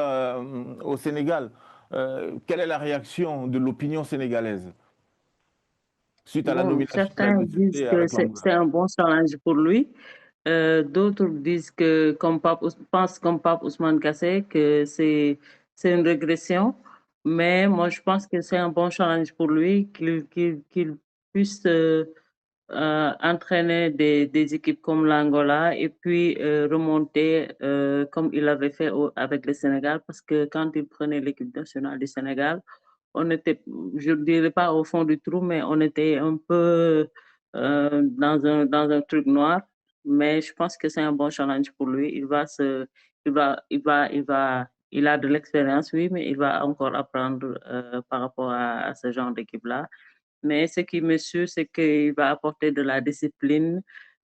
au Sénégal, quelle est la réaction de l'opinion sénégalaise suite à la Bon, nomination qu'il a certains disent discutée que avec c'est l'Angola? un bon challenge pour lui. D'autres disent que, pensent comme Pape Ousmane Kassé, que c'est une régression. Mais moi, je pense que c'est un bon challenge pour lui, qu'il puisse entraîner des équipes comme l'Angola et puis remonter comme il avait fait avec le Sénégal. Parce que quand il prenait l'équipe nationale du Sénégal, on était, je ne dirais pas au fond du trou, mais on était un peu dans un truc noir. Mais je pense que c'est un bon challenge pour lui. Il a de l'expérience, oui, mais il va encore apprendre par rapport à ce genre d'équipe-là. Mais ce qui me suit, c'est qu'il va apporter de la discipline,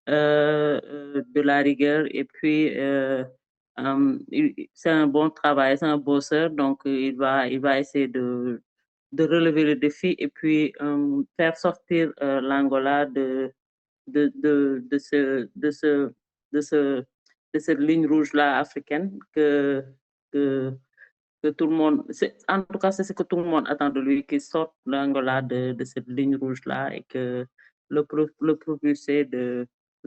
de la rigueur, et puis c'est un bon travail, c'est un bosseur, donc il va essayer de relever le défi et puis faire sortir l'Angola de ce, de ce, de ce, de cette ligne rouge-là africaine que, que tout le monde, en tout cas, c'est ce que tout le monde attend de lui, qu'il sorte l'Angola de cette ligne rouge-là et que le propulser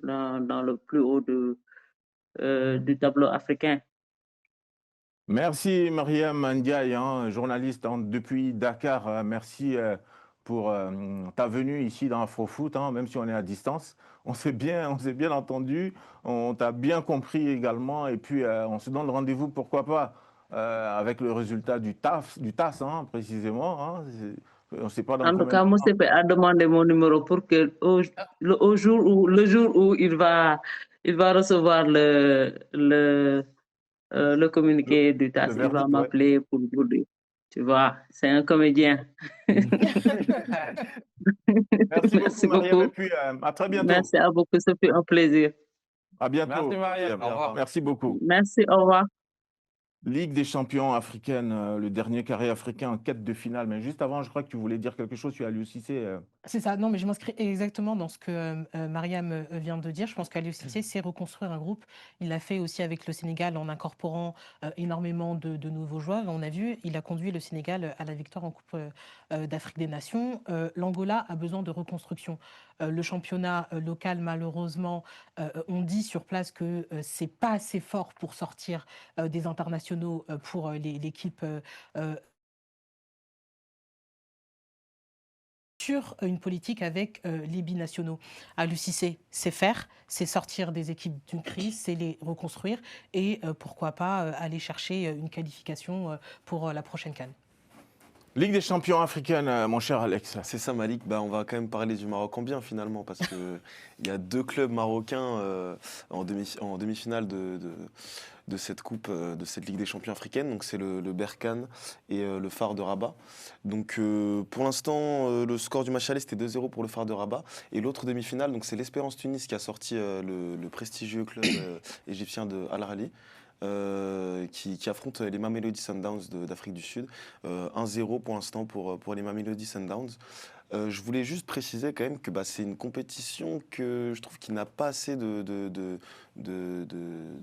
dans le plus haut du tableau africain. Merci Mariam Ndiaye, hein, journaliste depuis Dakar. Merci pour ta venue ici dans Afrofoot, hein, même si on est à distance. On s'est bien entendu, on t'a bien compris également. Et puis on se donne rendez-vous, pourquoi pas, avec le résultat du TAS, hein, précisément. Hein. On ne sait pas dans En tout combien cas, de temps. Moussé a demandé mon numéro pour que le jour où il va recevoir le communiqué du TAS. Le Il va verdict, ouais. m'appeler pour dire. Tu vois, c'est un comédien. Merci Merci beaucoup, Mariam, et beaucoup. puis à très bientôt. Merci à beaucoup, ça fait un plaisir. À bientôt. Merci, Mariam. Mariam. Au revoir. Merci beaucoup. Merci, au revoir. Ligue des champions africaine, le dernier carré africain en quête de finale. Mais juste avant, je crois que tu voulais dire quelque chose sur Aliou Cissé. C'est ça, non, mais je m'inscris exactement dans ce que Mariam vient de dire. Je pense qu'Aliou Cissé sait reconstruire un groupe. Il l'a fait aussi avec le Sénégal en incorporant énormément de nouveaux joueurs. On a vu, il a conduit le Sénégal à la victoire en Coupe d'Afrique des Nations. L'Angola a besoin de reconstruction. Le championnat local, malheureusement, on dit sur place que c'est pas assez fort pour sortir des internationaux pour l'équipe sur une politique avec les binationaux. Aliou Cissé, c'est faire, c'est sortir des équipes d'une crise, c'est les reconstruire et pourquoi pas aller chercher une qualification pour la prochaine CAN. Ligue des champions africaine, mon cher Alex. C'est ça, Malik. Bah, on va quand même parler du Maroc en bien, finalement, parce qu'il y a 2 clubs marocains en demi-finale de cette coupe, de cette Ligue des champions africaine. Donc, c'est le Berkane et le Phare de Rabat. Donc, pour l'instant, le score du match aller, c'était 2-0 pour le Phare de Rabat. Et l'autre demi-finale, donc, c'est l'Espérance Tunis qui a sorti le prestigieux club égyptien de Al Ahly. Qui affronte les Mamelodi Sundowns d'Afrique du Sud. 1-0 pour l'instant pour les Mamelodi Sundowns. Je voulais juste préciser quand même que c'est une compétition que je trouve qui n'a pas assez de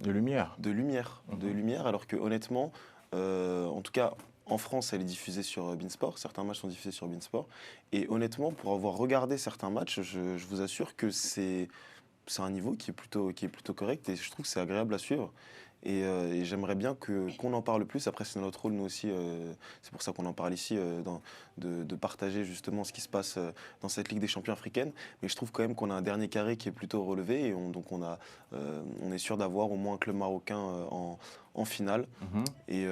lumière. De lumière, alors que honnêtement, en tout cas en France, elle est diffusée sur Beansport. Certains matchs sont diffusés sur Beansport. Et honnêtement, pour avoir regardé certains matchs, je vous assure que c'est un niveau qui est plutôt correct et je trouve que c'est agréable à suivre. Et j'aimerais bien qu'on en parle plus. Après, c'est notre rôle, nous aussi, c'est pour ça qu'on en parle ici, de partager justement ce qui se passe dans cette Ligue des champions africaine. Mais je trouve quand même qu'on a un dernier carré qui est plutôt relevé. Et donc on est sûr d'avoir au moins un club marocain en finale. Et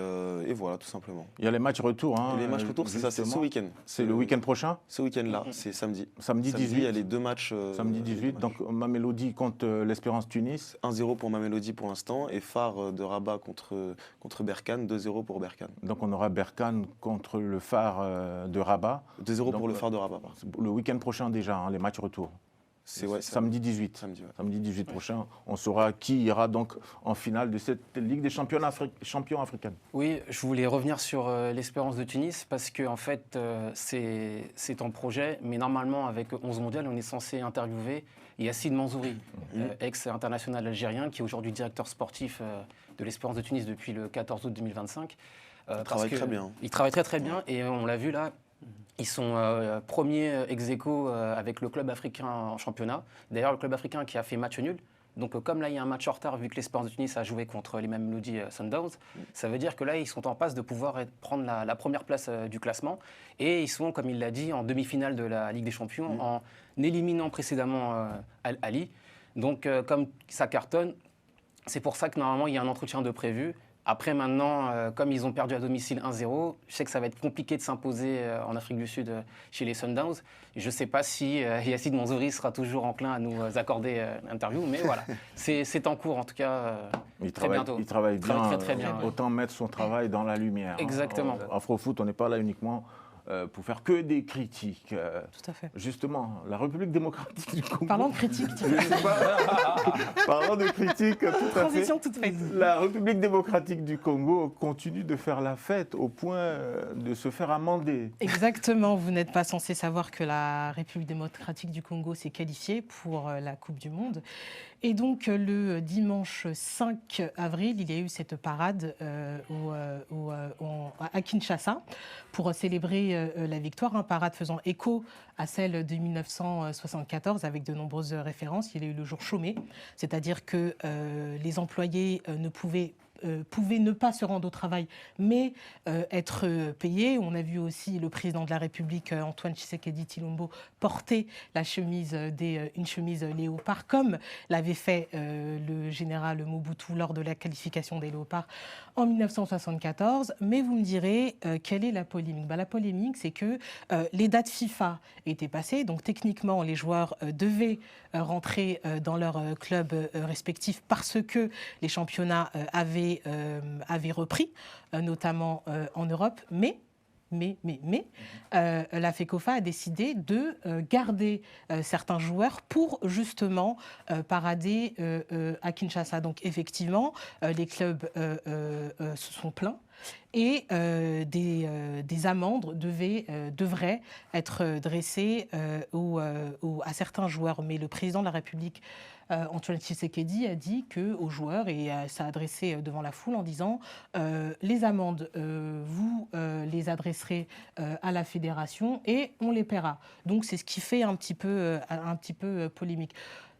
voilà, tout simplement. Il y a les matchs retour. Hein, et les matchs retour, c'est ça, c'est ce week-end. C'est le week-end prochain? Ce week-end-là, c'est samedi. Samedi 18. Il y a les 2 matchs. Samedi 18, donc Mamelodi contre l'Espérance Tunis. 1-0 pour Mamelodi pour l'instant et Phare de Rabat contre Berkane, 2-0 pour Berkane. Donc on aura Berkane contre le Phare de Rabat. 2-0 pour le Phare de Rabat. Le week-end prochain déjà, hein, les matchs retour. C'est samedi 18. Samedi 18 prochain, on saura qui ira donc en finale de cette Ligue des champions africaine. Oui, je voulais revenir sur l'Espérance de Tunis parce que en fait, c'est en projet, mais normalement avec 11 mondial, on est censé interviewer Yassine Manzouri, ex-international algérien, qui est aujourd'hui directeur sportif de l'Espérance de Tunis depuis le 14 août 2025. Il travaille très bien. Il travaille très bien et on l'a vu là. Ils sont premiers ex-aequo avec le club africain en championnat. D'ailleurs, le club africain qui a fait match nul. Donc, comme là, il y a un match en retard, vu que l'Espérance de Tunis a joué contre les Mamelodi Sundowns, ça veut dire que là, ils sont en passe de pouvoir prendre la première place du classement. Et ils sont, comme il l'a dit, en demi-finale de la Ligue des Champions, en éliminant précédemment Al Ahly. Donc, comme ça cartonne, c'est pour ça que normalement, il y a un entretien de prévu. Après, maintenant, comme ils ont perdu à domicile 1-0, je sais que ça va être compliqué de s'imposer en Afrique du Sud chez les Sundowns. Je ne sais pas si Yassine Manzouri sera toujours enclin à nous accorder l'interview, mais voilà, c'est en cours en tout cas très bientôt. Il travaille bien, très bien. Autant mettre son travail dans la lumière. Exactement. Afrofoot, on n'est pas là uniquement pour faire que des critiques. Tout à fait. Justement, la République démocratique du Congo. Parlons de critiques. Parlons de critiques, tout à fait. Transition toute faite. La République démocratique du Congo continue de faire la fête au point de se faire amender. Exactement. Vous n'êtes pas censé savoir que la République démocratique du Congo s'est qualifiée pour la Coupe du Monde. Et donc, le dimanche 5 avril, il y a eu cette parade à Kinshasa pour célébrer la victoire. Une parade faisant écho à celle de 1974 avec de nombreuses références. Il y a eu le jour chômé, c'est-à-dire que les employés pouvaient ne pas se rendre au travail, mais être payés. On a vu aussi le président de la République, Antoine Tshisekedi Tshilombo, porter une chemise léopard, comme l'avait fait le général Mobutu lors de la qualification des léopards en 1974. Mais vous me direz, quelle est la polémique ? La polémique, c'est que les dates FIFA étaient passées, donc techniquement, les joueurs devaient rentrer dans leur club respectif parce que les championnats avaient avait repris, notamment en Europe, mais la FECOFA a décidé de garder certains joueurs pour justement parader à Kinshasa. Donc effectivement, les clubs se sont plaints et des amendes devraient être dressées à certains joueurs. Mais le président de la République, Antoine Tshisekedi, a dit aux joueurs, et s'est adressé devant la foule en disant les amendes, vous les adresserez à la fédération et on les paiera. Donc c'est ce qui fait un petit peu polémique.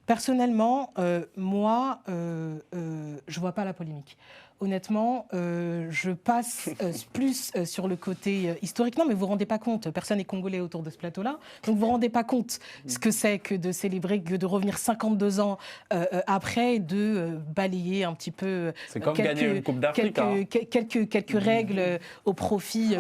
Personnellement, moi, je vois pas la polémique. Honnêtement, je passe plus sur le côté historique. Non, mais vous vous rendez pas compte, personne n'est congolais autour de ce plateau-là, donc vous vous rendez pas compte ce que c'est que de célébrer, que de revenir 52 ans après et de balayer un petit peu C'est comme gagner une Coupe d'Afrique. quelques règles au profit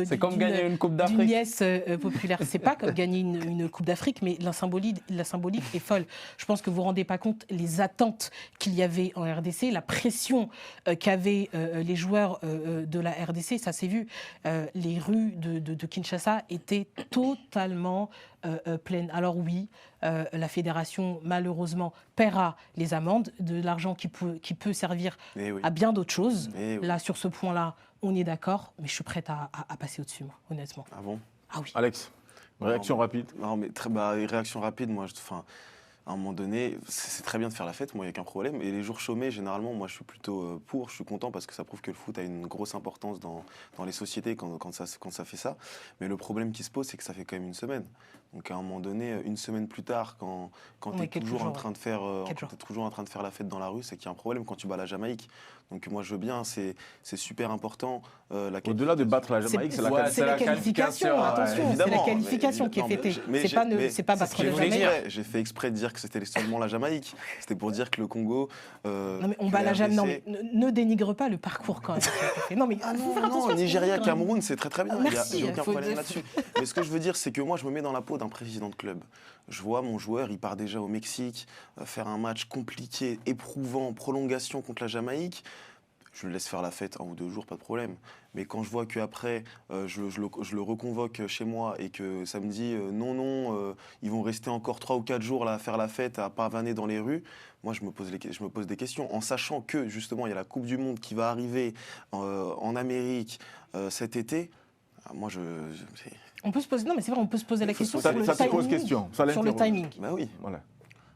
C'est comme gagner une Coupe d'une d'Afrique. nièce populaire. C'est pas comme gagner une Coupe d'Afrique, mais la symbolique est folle. Je pense que vous vous rendez pas compte les attentes qu'il y avait en RDC, la pression qu'avaient les joueurs de la RDC, ça s'est vu. Les rues de Kinshasa étaient totalement pleines. Alors oui, la fédération, malheureusement, paiera les amendes, de l'argent qui peut servir à bien d'autres choses. Là, sur ce point-là, on est d'accord, mais je suis prête à passer au-dessus, moi, honnêtement. Ah bon? Ah oui. Alex, réaction rapide. Non, mais réaction rapide, moi, à un moment donné, c'est très bien de faire la fête, moi, il n'y a qu'un problème. Et les jours chômés, généralement, moi, je suis plutôt je suis content parce que ça prouve que le foot a une grosse importance dans les sociétés quand ça fait ça. Mais le problème qui se pose, c'est que ça fait quand même une semaine. Donc, à un moment donné, une semaine plus tard, quand tu es toujours en train de faire la fête dans la rue, c'est qu'il y a un problème quand tu bats la Jamaïque. Donc, moi, je veux bien, c'est super important. Au-delà de battre la Jamaïque, c'est la qualification. Attention, c'est la qualification qui est fêtée. C'est pas battre la Jamaïque. J'ai fait exprès de dire que c'était seulement la Jamaïque. C'était pour dire que le Congo. Non, mais on bat la Jamaïque. Non, mais ne dénigre pas le parcours quand même. Non, mais non, Nigeria, Cameroun, c'est très bien. Merci. Il n'y a aucun problème là-dessus. Mais ce que je veux dire, c'est que moi, je me mets dans la peau d'un président de club. Je vois mon joueur, il part déjà au Mexique, faire un match compliqué, éprouvant, prolongation contre la Jamaïque. Je le laisse faire la fête 1 ou 2 jours, pas de problème. Mais quand je vois qu'après, je le reconvoque chez moi et que ça me dit non, ils vont rester encore 3 ou 4 jours là, à faire la fête, à pavaner dans les rues, moi je me pose des questions. En sachant que justement, il y a la Coupe du Monde qui va arriver en Amérique cet été, moi on peut se poser, non mais c'est vrai, on peut se poser la question ça, sur le ça te timing. pose question. Sur le timing. Bah oui. Voilà.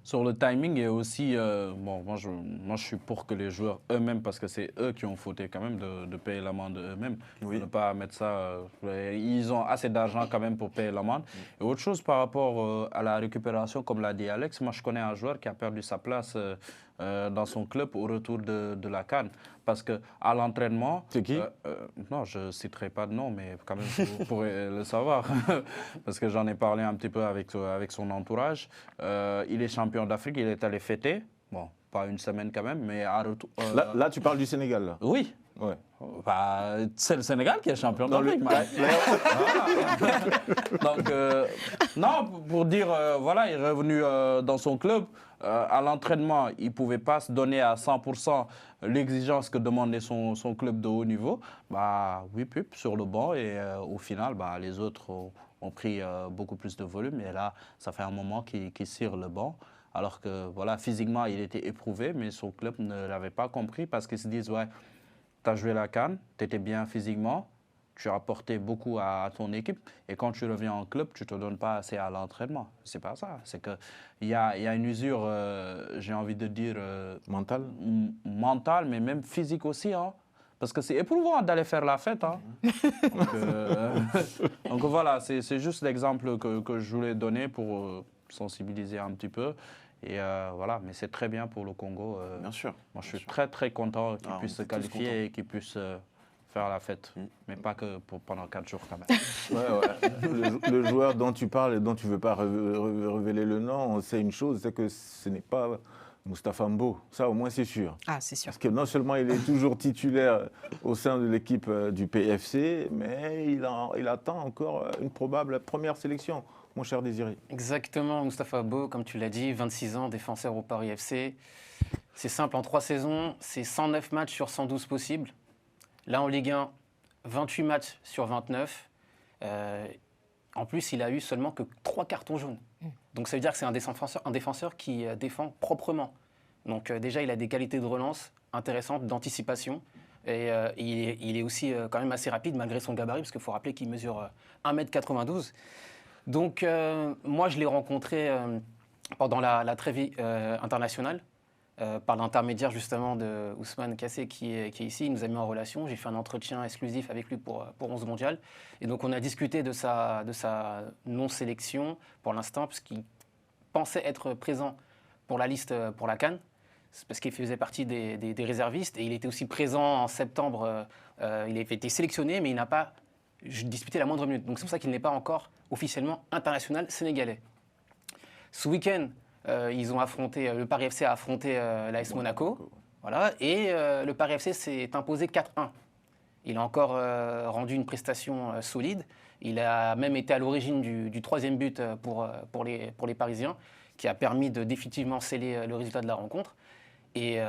Sur le timing et aussi, moi je suis pour que les joueurs eux-mêmes, parce que c'est eux qui ont fauté quand même, de payer l'amende eux-mêmes. Oui. Ne pas mettre ça. Ils ont assez d'argent quand même pour payer l'amende. Et autre chose par rapport à la récupération, comme l'a dit Alex, moi je connais un joueur qui a perdu sa place dans son club au retour de la CAN. Parce qu'à l'entraînement... C'est qui? Non, je ne citerai pas de nom, mais quand même, vous pourrez le savoir. Parce que j'en ai parlé un petit peu avec son entourage. Il est champion d'Afrique, il est allé fêter. Bon, pas une semaine quand même, mais à retour... Là, tu parles du Sénégal, là. Oui. Ouais. Bah, c'est le Sénégal qui est champion d'Afrique. Donc, non, pour dire, voilà, il est revenu dans son club. À l'entraînement, il ne pouvait pas se donner à 100% l'exigence que demandait son club de haut niveau. Bah, oui, sur le banc. Et au final, bah, les autres ont pris beaucoup plus de volume. Et là, ça fait un moment qu'il cire le banc. Alors que, voilà, physiquement, il était éprouvé, mais son club ne l'avait pas compris parce qu'ils se disent, ouais, tu as joué la CAN, tu étais bien physiquement, tu as apporté beaucoup à ton équipe et quand tu reviens en club, tu ne te donnes pas assez à l'entraînement. C'est pas ça. C'est qu'il y a une usure, j'ai envie de dire... mentale, mais même physique aussi. Hein. Parce que c'est éprouvant d'aller faire la fête. Hein. Donc voilà, c'est juste l'exemple que je voulais donner pour sensibiliser un petit peu. Et voilà, mais c'est très bien pour le Congo. Bien sûr. Moi, je suis très content qu'ils puissent se qualifier et qu'ils puissent faire la fête. Mais pas que pendant 4 jours quand même. Le joueur dont tu parles et dont tu ne veux pas révéler le nom, c'est une chose, c'est que ce n'est pas Moustapha Mbo. Ça, au moins, c'est sûr. Ah, c'est sûr. Parce que non seulement il est toujours titulaire au sein de l'équipe du PFC, mais il attend encore une probable première sélection. Mon cher Désiré. Exactement, Moustapha Mbo, comme tu l'as dit, 26 ans, défenseur au Paris FC. C'est simple, en 3 saisons, c'est 109 matchs sur 112 possibles. Là, en Ligue 1, 28 matchs sur 29. En plus, il a eu seulement que 3 cartons jaunes. Donc ça veut dire que c'est un défenseur qui défend proprement. Donc déjà, il a des qualités de relance intéressantes, d'anticipation. Et il est aussi quand même assez rapide malgré son gabarit, parce qu'il faut rappeler qu'il mesure 1,92 m. Donc moi, je l'ai rencontré pendant la trêve internationale, par l'intermédiaire justement de Ousmane Kassé qui est ici. Il nous a mis en relation. J'ai fait un entretien exclusif avec lui pour 11 mondial. Et donc on a discuté de sa non-sélection pour l'instant, parce qu'il pensait être présent pour la liste pour la CAN. C'est parce qu'il faisait partie des réservistes. Et il était aussi présent en septembre. Il avait été sélectionné, mais il n'a pas disputé la moindre minute. Donc c'est pour ça qu'il n'est pas encore officiellement international sénégalais. Ce week-end, le Paris FC a affronté l'AS Monaco. Voilà, et le Paris FC s'est imposé 4-1. Il a encore rendu une prestation solide. Il a même été à l'origine du 3e but pour les Parisiens, qui a permis de définitivement sceller le résultat de la rencontre. Et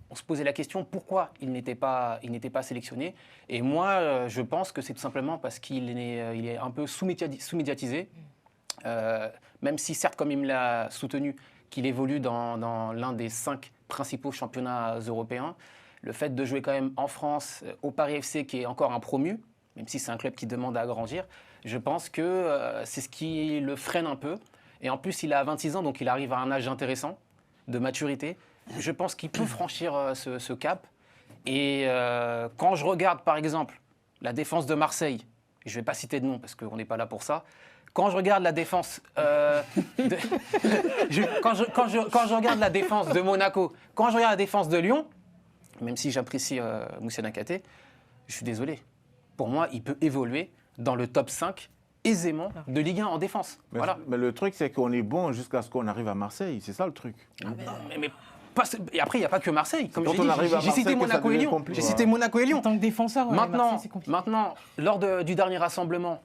on se posait la question pourquoi il n'était pas sélectionné. Et moi, je pense que c'est tout simplement parce qu'il est un peu sous-médiatisé. Même si, certes, comme il me l'a soutenu, qu'il évolue dans l'un des 5 principaux championnats européens, le fait de jouer quand même en France, au Paris FC, qui est encore un promu, même si c'est un club qui demande à agrandir, je pense que c'est ce qui le freine un peu. Et en plus, il a 26 ans, donc il arrive à un âge intéressant de maturité. Je pense qu'il peut franchir ce cap. Et quand je regarde, par exemple, la défense de Marseille, je ne vais pas citer de nom parce qu'on n'est pas là pour ça. Quand je regarde la défense, quand je regarde la défense de Monaco, quand je regarde la défense de Lyon, même si j'apprécie Moussa Nakaté, je suis désolé. Pour moi, il peut évoluer dans le top 5 aisément de Ligue 1 en défense. Mais, voilà. mais le truc, c'est qu'on est bon jusqu'à ce qu'on arrive à Marseille. C'est ça le truc. Et après, il n'y a pas que Marseille. Comme Quand on arrive à j'ai cité Marseille, Monaco et Lyon. compliqué. J'ai cité Monaco et Lyon. En tant que défenseur, Marseille, c'est compliqué. Maintenant, lors du dernier rassemblement,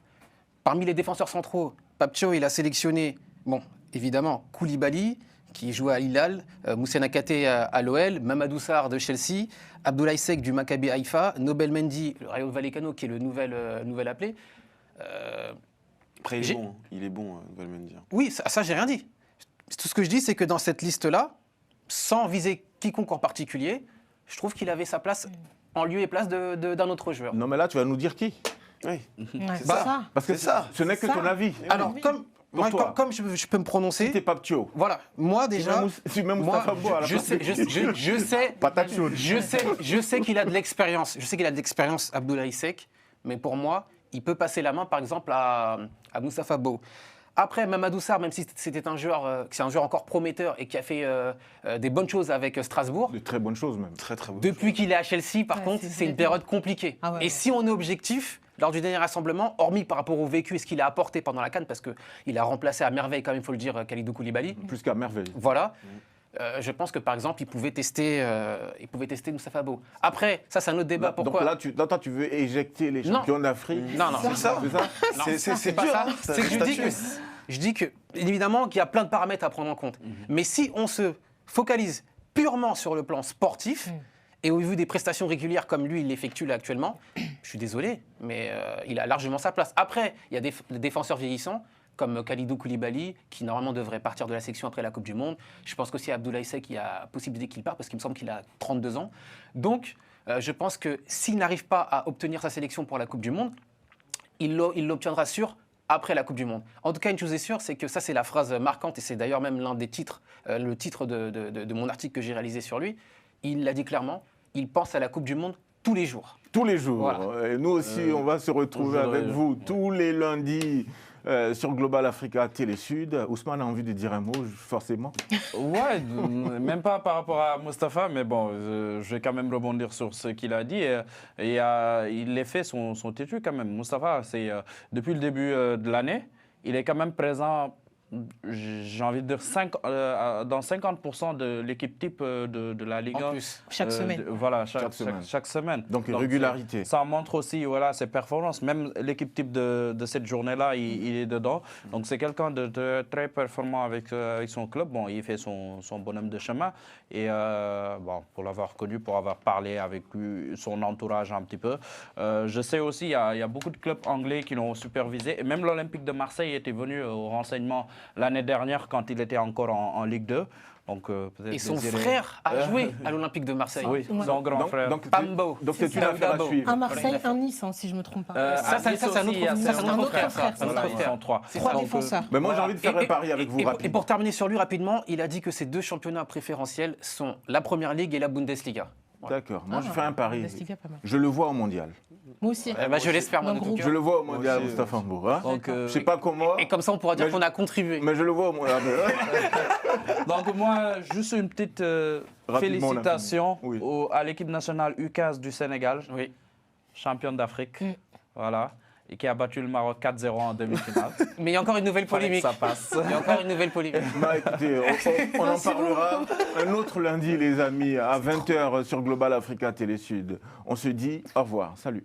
parmi les défenseurs centraux, Papcho, il a sélectionné, bon, évidemment, Koulibaly, qui joue à Hilal, Moussa Nakaté à l'OL, Mamadou Sarr de Chelsea, Abdoulaye Seck du Maccabi Haïfa, Nobel Mendy, le Rayo Vallecano, qui est le nouvel appelé. Après, il est bon, Nobel Mendy. Oui, ça j'ai rien dit. Tout ce que je dis, c'est que dans cette liste-là, sans viser quiconque en particulier, je trouve qu'il avait sa place en lieu et place d'un autre joueur. Non, mais là, tu vas nous dire qui? Ouais, Oui. c'est ça. Parce que ce n'est que ton avis. Alors, comme je peux me prononcer, Si t'es pas Ptio. voilà, moi déjà, Si même Moustapha Bo à la place de- je sais qu'il a de l'expérience. Je sais qu'il a de l'expérience, Abdoulaye Seck, mais pour moi, il peut passer la main, par exemple, à Moustapha Bo. Après, Mamadou Sarr, même si c'était un joueur encore prometteur et qui a fait des bonnes choses avec Strasbourg, De très bonnes choses, même. Très, très bon. depuis qu'il est à Chelsea, par Ouais, contre, c'est c'est une vrai. période compliquée. Ah ouais, et ouais. si on est objectif, lors du dernier rassemblement, hormis par rapport au vécu et ce qu'il a apporté pendant la CAN, parce qu'il a remplacé à merveille, quand même, il faut le dire, Kalidou Koulibaly, Plus qu'à merveille. voilà. Je pense que par exemple, il pouvait tester Moustapha Bo. Après, ça c'est un autre débat. Pourquoi Donc là, tu veux éjecter les Non. champions d'Afrique. Non, non. C'est ça. Non, C'est pas dur, ça. hein, C'est que je dis que, évidemment, qu'il y a plein de paramètres à prendre en compte. Mais si on se focalise purement sur le plan sportif, et au vu des prestations régulières comme lui, il l'effectue là actuellement, je suis désolé, mais il a largement sa place. Après, il y a des défenseurs vieillissants, comme Kalidou Koulibaly, qui normalement devrait partir de la section après la Coupe du Monde. Je pense qu'aussi à Abdoulaye Seck, il y a possibilité qu'il parte, parce qu'il me semble qu'il a 32 ans. Donc, je pense que s'il n'arrive pas à obtenir sa sélection pour la Coupe du Monde, il l'obtiendra sûr après la Coupe du Monde. En tout cas, une chose est sûre, c'est que ça, c'est la phrase marquante, et c'est d'ailleurs même l'un des titres, le titre de mon article que j'ai réalisé sur lui. Il l'a dit clairement, il pense à la Coupe du Monde tous les jours. Tous les jours. Voilà. Et nous aussi, on va se retrouver avec vous tous les lundis sur Global Africa Télé Sud. Ousmane a envie de dire un mot, forcément. Ouais, même pas par rapport à Moustapha, mais bon, je vais quand même rebondir sur ce qu'il a dit. Les faits sont têtus quand même. Moustapha, depuis le début de l'année, il est quand même présent j'ai envie de dire, dans 50% de l'équipe type de la Ligue 1. En plus. Chaque semaine. Voilà, Chaque chaque semaine. Donc, régularité. Ça montre aussi voilà, ses performances. Même l'équipe type de cette journée-là, il est dedans. Donc c'est quelqu'un de très performant avec son club. Bon, il fait son bonhomme de chemin. Et bon, pour l'avoir connu, pour avoir parlé avec lui, son entourage un petit peu. Je sais aussi, il y a beaucoup de clubs anglais qui l'ont supervisé. Et même l'Olympique de Marseille était venu au renseignement l'année dernière quand il était encore en Ligue 2. Donc, peut-être Et son Désiré- frère a joué à l'Olympique de Marseille. Oui, Ouais. son grand frère. Donc, Pambo. donc c'est C'est une ça, affaire à Dabo. suivre. Un Marseille, un Nice, hein, si je ne me trompe pas. Ça, c'est un autre- il y a ça, c'est un autre frère, ça. Voilà, Un autre ils frère. sont trois. C'est Trois ça. défenseurs. Mais moi, j'ai envie de faire un pari avec vous Et rapide. pour terminer sur lui rapidement, il a dit que ses deux championnats préférentiels sont la Première Ligue et la Bundesliga. D'accord. Moi, je Ah, fais un pari. Bundesliga, pas mal. Je le vois au mondial. Moi aussi. Je l'espère, moi, Dans de le tout groupe. cœur. Je le vois au mondial, aussi, Moustapha Mbour. Hein. Donc, Je sais pas comment, Et comme ça, on pourra dire Mais qu'on a contribué. mais je le vois au mondial. donc moi, juste une petite Rapidement, félicitation oui. à l'équipe nationale U15 du Sénégal, Oui. championne d'Afrique. Mm. Voilà. Et qui a battu le Maroc 4-0 en demi-finale. Mais il y a encore une nouvelle Fallait que polémique. ça passe. Il y a encore une nouvelle polémique. Bah, écoutez, on en parlera un autre lundi, les amis, à 20h sur Global Africa Télé Sud. On se dit au revoir. Salut.